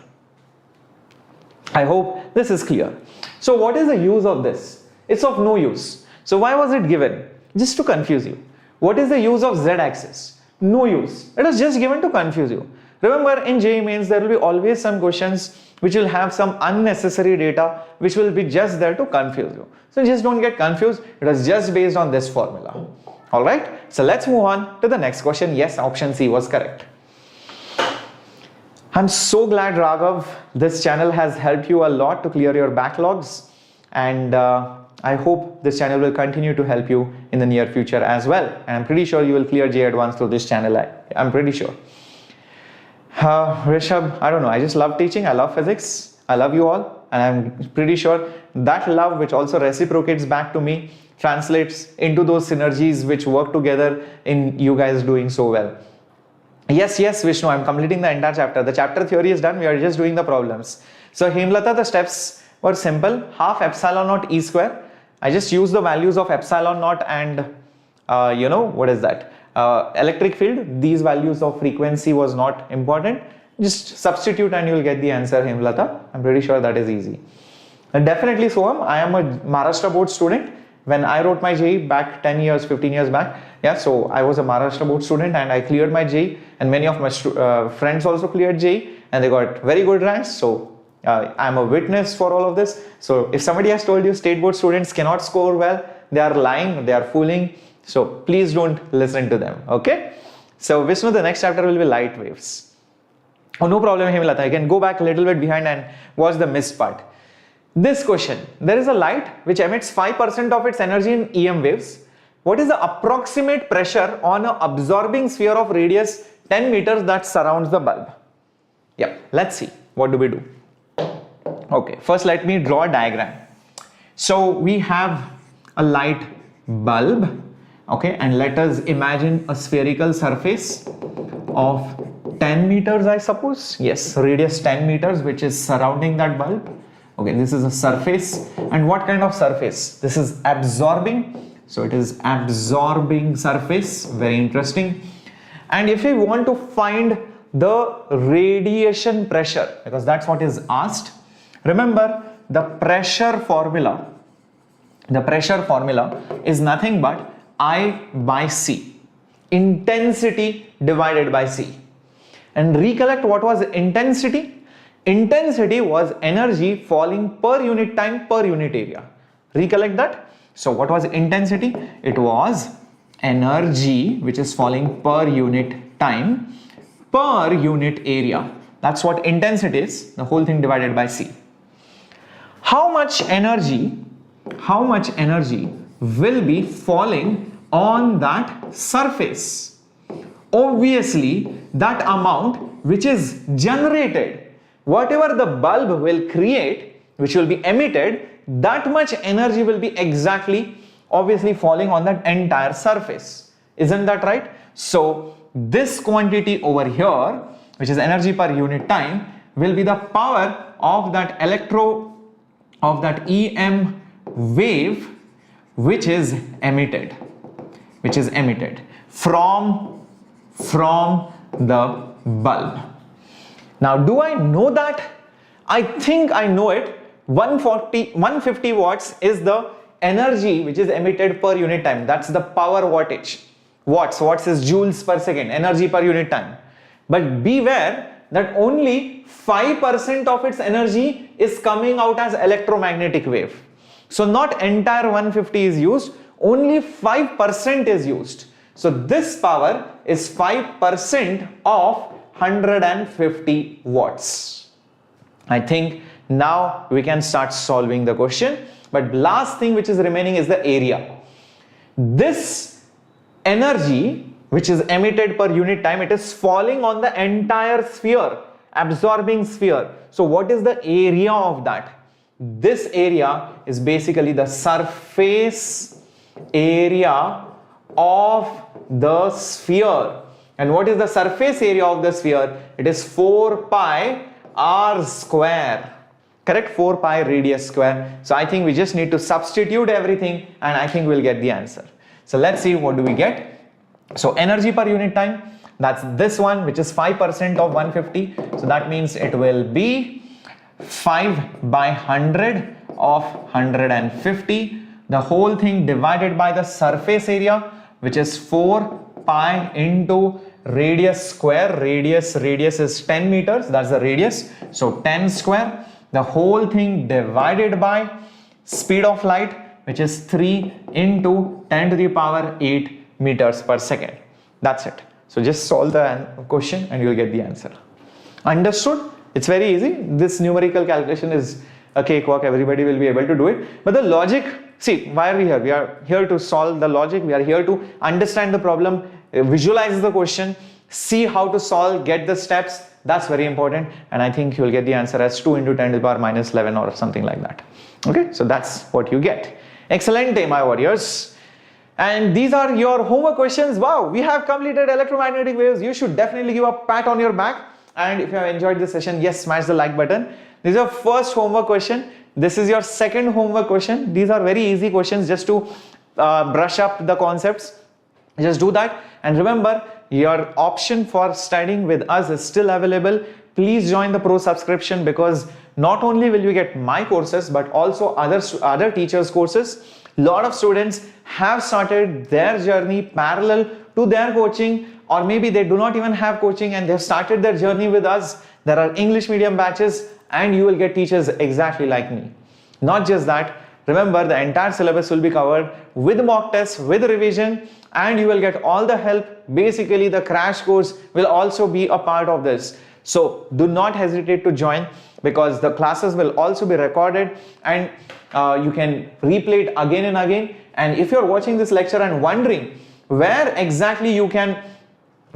I hope this is clear. So what is the use of this? It's of no use. So why was it given? Just to confuse you. What is the use of z-axis? No use. It was just given to confuse you. Remember, in JEE mains there will be always some questions which will have some unnecessary data which will be just there to confuse you. So just don't get confused. It was just based on this formula. Alright, so let's move on to the next question. Yes, option C was correct. I'm so glad, Raghav, this channel has helped you a lot to clear your backlogs, and I hope this channel will continue to help you in the near future as well. And I'm pretty sure you will clear JEE Advanced through this channel. I'm pretty sure. Rishabh, I don't know, I just love teaching. I love physics. I love you all, and I'm pretty sure that love, which also reciprocates back to me, translates into those synergies which work together in you guys doing so well. Yes, Vishnu, I'm completing the entire chapter. The chapter theory is done. We are just doing the problems. So Hemlata, the steps were simple. Half epsilon naught E square. I just use the values of epsilon naught and what is that? Electric field. These values of frequency was not important. Just substitute and you will get the answer, Hemlata. I'm pretty sure that is easy. And definitely Soham, I am a Maharashtra board student. When I wrote my JEE back 10 years, 15 years back, yeah, so I was a Maharashtra board student and I cleared my JEE, and many of my friends also cleared JEE and they got very good ranks. So I'm a witness for all of this. So if somebody has told you state board students cannot score well, they are lying, they are fooling. So please don't listen to them, okay? So Vishnu, the next chapter will be light waves. Oh, no problem, Hemlata. You can go back a little bit behind and watch the missed part. This question, there is a light which emits 5% of its energy in EM waves. What is the approximate pressure on an absorbing sphere of radius 10 meters that surrounds the bulb? Yeah, let's see. What do we do? Okay, first let me draw a diagram. So we have a light bulb Okay, and let us imagine a spherical surface of 10 meters, I suppose. Yes, radius 10 meters, which is surrounding that bulb. Okay, this is a surface. And what kind of surface? This is absorbing. So it is absorbing surface. Very interesting. And if we want to find the radiation pressure, because that's what is asked, remember the pressure formula. The pressure formula is nothing but I by C, intensity divided by C. And recollect what was intensity? Intensity was energy falling per unit time per unit area. Recollect that? So what was intensity? It was energy which is falling per unit time per unit area. That's what intensity is, the whole thing divided by C. How much energy will be falling on that surface? Obviously, that amount which is generated, whatever the bulb will create, which will be emitted, that much energy will be exactly obviously falling on that entire surface. Isn't that right? So this quantity over here, which is energy per unit time, will be the power of that EM wave which is emitted from the bulb. Now, do I know that? I think I know it. 150 watts is the energy which is emitted per unit time. That's the power wattage. Watts is joules per second, energy per unit time. But beware that only 5% of its energy is coming out as electromagnetic wave. So not entire 150 is used, only 5% is used. So this power is 5% of 150 watts. I think now we can start solving the question. But last thing which is remaining is the area. This energy which is emitted per unit time, it is falling on the entire sphere, absorbing sphere. So what is the area of that? This area is basically the surface area of the sphere. And what is the surface area of the sphere? It is 4 pi r square. Correct? 4 pi radius square. So I think we just need to substitute everything and I think we'll get the answer. So let's see what do we get. So energy per unit time, that's this one, which is 5% of 150. So that means it will be 5 by 100 of 150. The whole thing divided by the surface area, which is 4 pi into radius square. Radius is 10 meters. That's the radius. So 10 square. The whole thing divided by speed of light, which is 3 into 10 to the power 8 meters per second. That's it. So just solve the question and you'll get the answer. Understood? It's very easy. This numerical calculation is a cakewalk. Everybody will be able to do it. But the logic, see, why are we here? We are here to solve the logic. We are here to understand the problem, visualize the question, see how to solve, get the steps. That's very important. And I think you'll get the answer as 2 into 10 to the power minus 11 or something like that. Okay, so that's what you get. Excellent day, my warriors. And these are your homework questions. Wow, we have completed electromagnetic waves. You should definitely give a pat on your back. And if you have enjoyed this session, yes, smash the like button. This is your first homework question. This is your second homework question. These are very easy questions just to brush up the concepts. Just do that. And remember, your option for studying with us is still available. Please join the pro subscription, because not only will you get my courses, but also other teachers' courses. Lot of students have started their journey parallel to their coaching, or maybe they do not even have coaching and they have started their journey with us. There are English medium batches and you will get teachers exactly like me. Not just that, remember the entire syllabus will be covered with mock tests, with revision, and you will get all the help. Basically, the crash course will also be a part of this. So do not hesitate to join, because the classes will also be recorded and you can replay it again and again. And if you're watching this lecture and wondering where exactly you can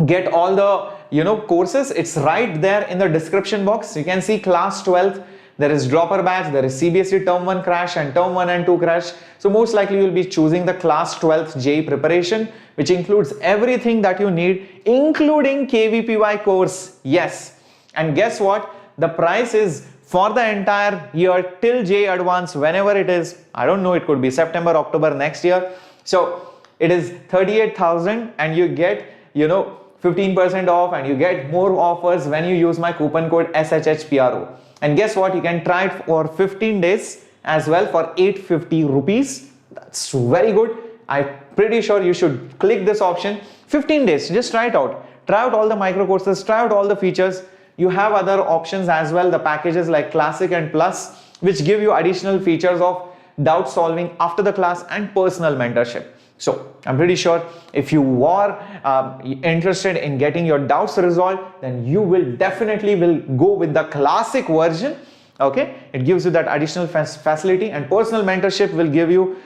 get all the courses, it's right there in the description box. You can see class 12th There is dropper batch, there is CBSE term 1 crash and term 1 and 2 crash. So most likely you will be choosing the class 12th JEE preparation, which includes everything that you need, including KVPY course. Yes. And guess what? The price is for the entire year till JEE Advanced, whenever it is. I don't know, it could be September, October next year. So it is 38,000 and you get, 15% off, and you get more offers when you use my coupon code SHHPRO. And guess what? You can try it for 15 days as well for 850 rupees. That's very good. I'm pretty sure you should click this option. 15 days, just try it out. Try out all the micro courses, try out all the features. You have other options as well, the packages like Classic and Plus, which give you additional features of doubt solving after the class and personal mentorship. So I'm pretty sure if you are interested in getting your doubts resolved, then you will definitely go with the classic version. Okay, it gives you that additional facility, and personal mentorship will give you,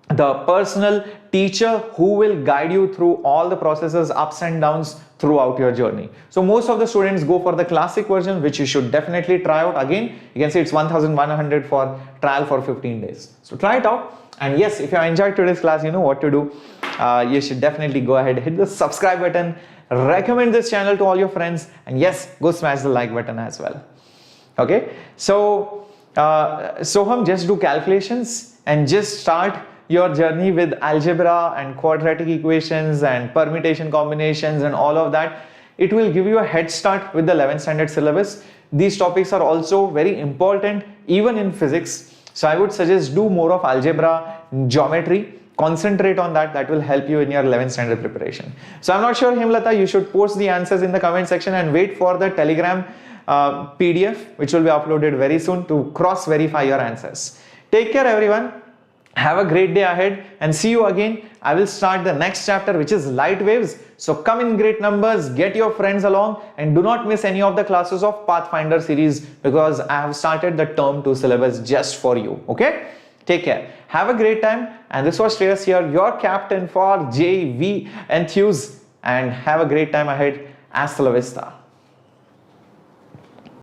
the personal teacher who will guide you through all the processes, ups and downs throughout your journey. So most of the students go for the classic version, which you should definitely try out. Again, you can see it's 1,100 for trial for 15 days. So try it out. And yes, if you enjoyed today's class, you know what to do. You should definitely go ahead, hit the subscribe button, recommend this channel to all your friends, and yes, go smash the like button as well. Okay, so Soham, just do calculations and just start your journey with algebra and quadratic equations and permutation combinations and all of that. It will give you a head start with the 11th standard syllabus. These topics are also very important even in physics. So I would suggest do more of algebra, geometry, concentrate on that. That will help you in your 11th standard preparation. So I'm not sure, Himlata, you should post the answers in the comment section and wait for the Telegram PDF, which will be uploaded very soon to cross verify your answers. Take care, everyone. Have a great day ahead and see you again. I will start the next chapter, which is light waves. So come in great numbers, get your friends along, and do not miss any of the classes of Pathfinder series, because I have started the term 2 syllabus just for you. Okay, take care, have a great time. And this was Shreyas here, your captain for JEE Enthuse, and have a great time ahead. Hasta la vista.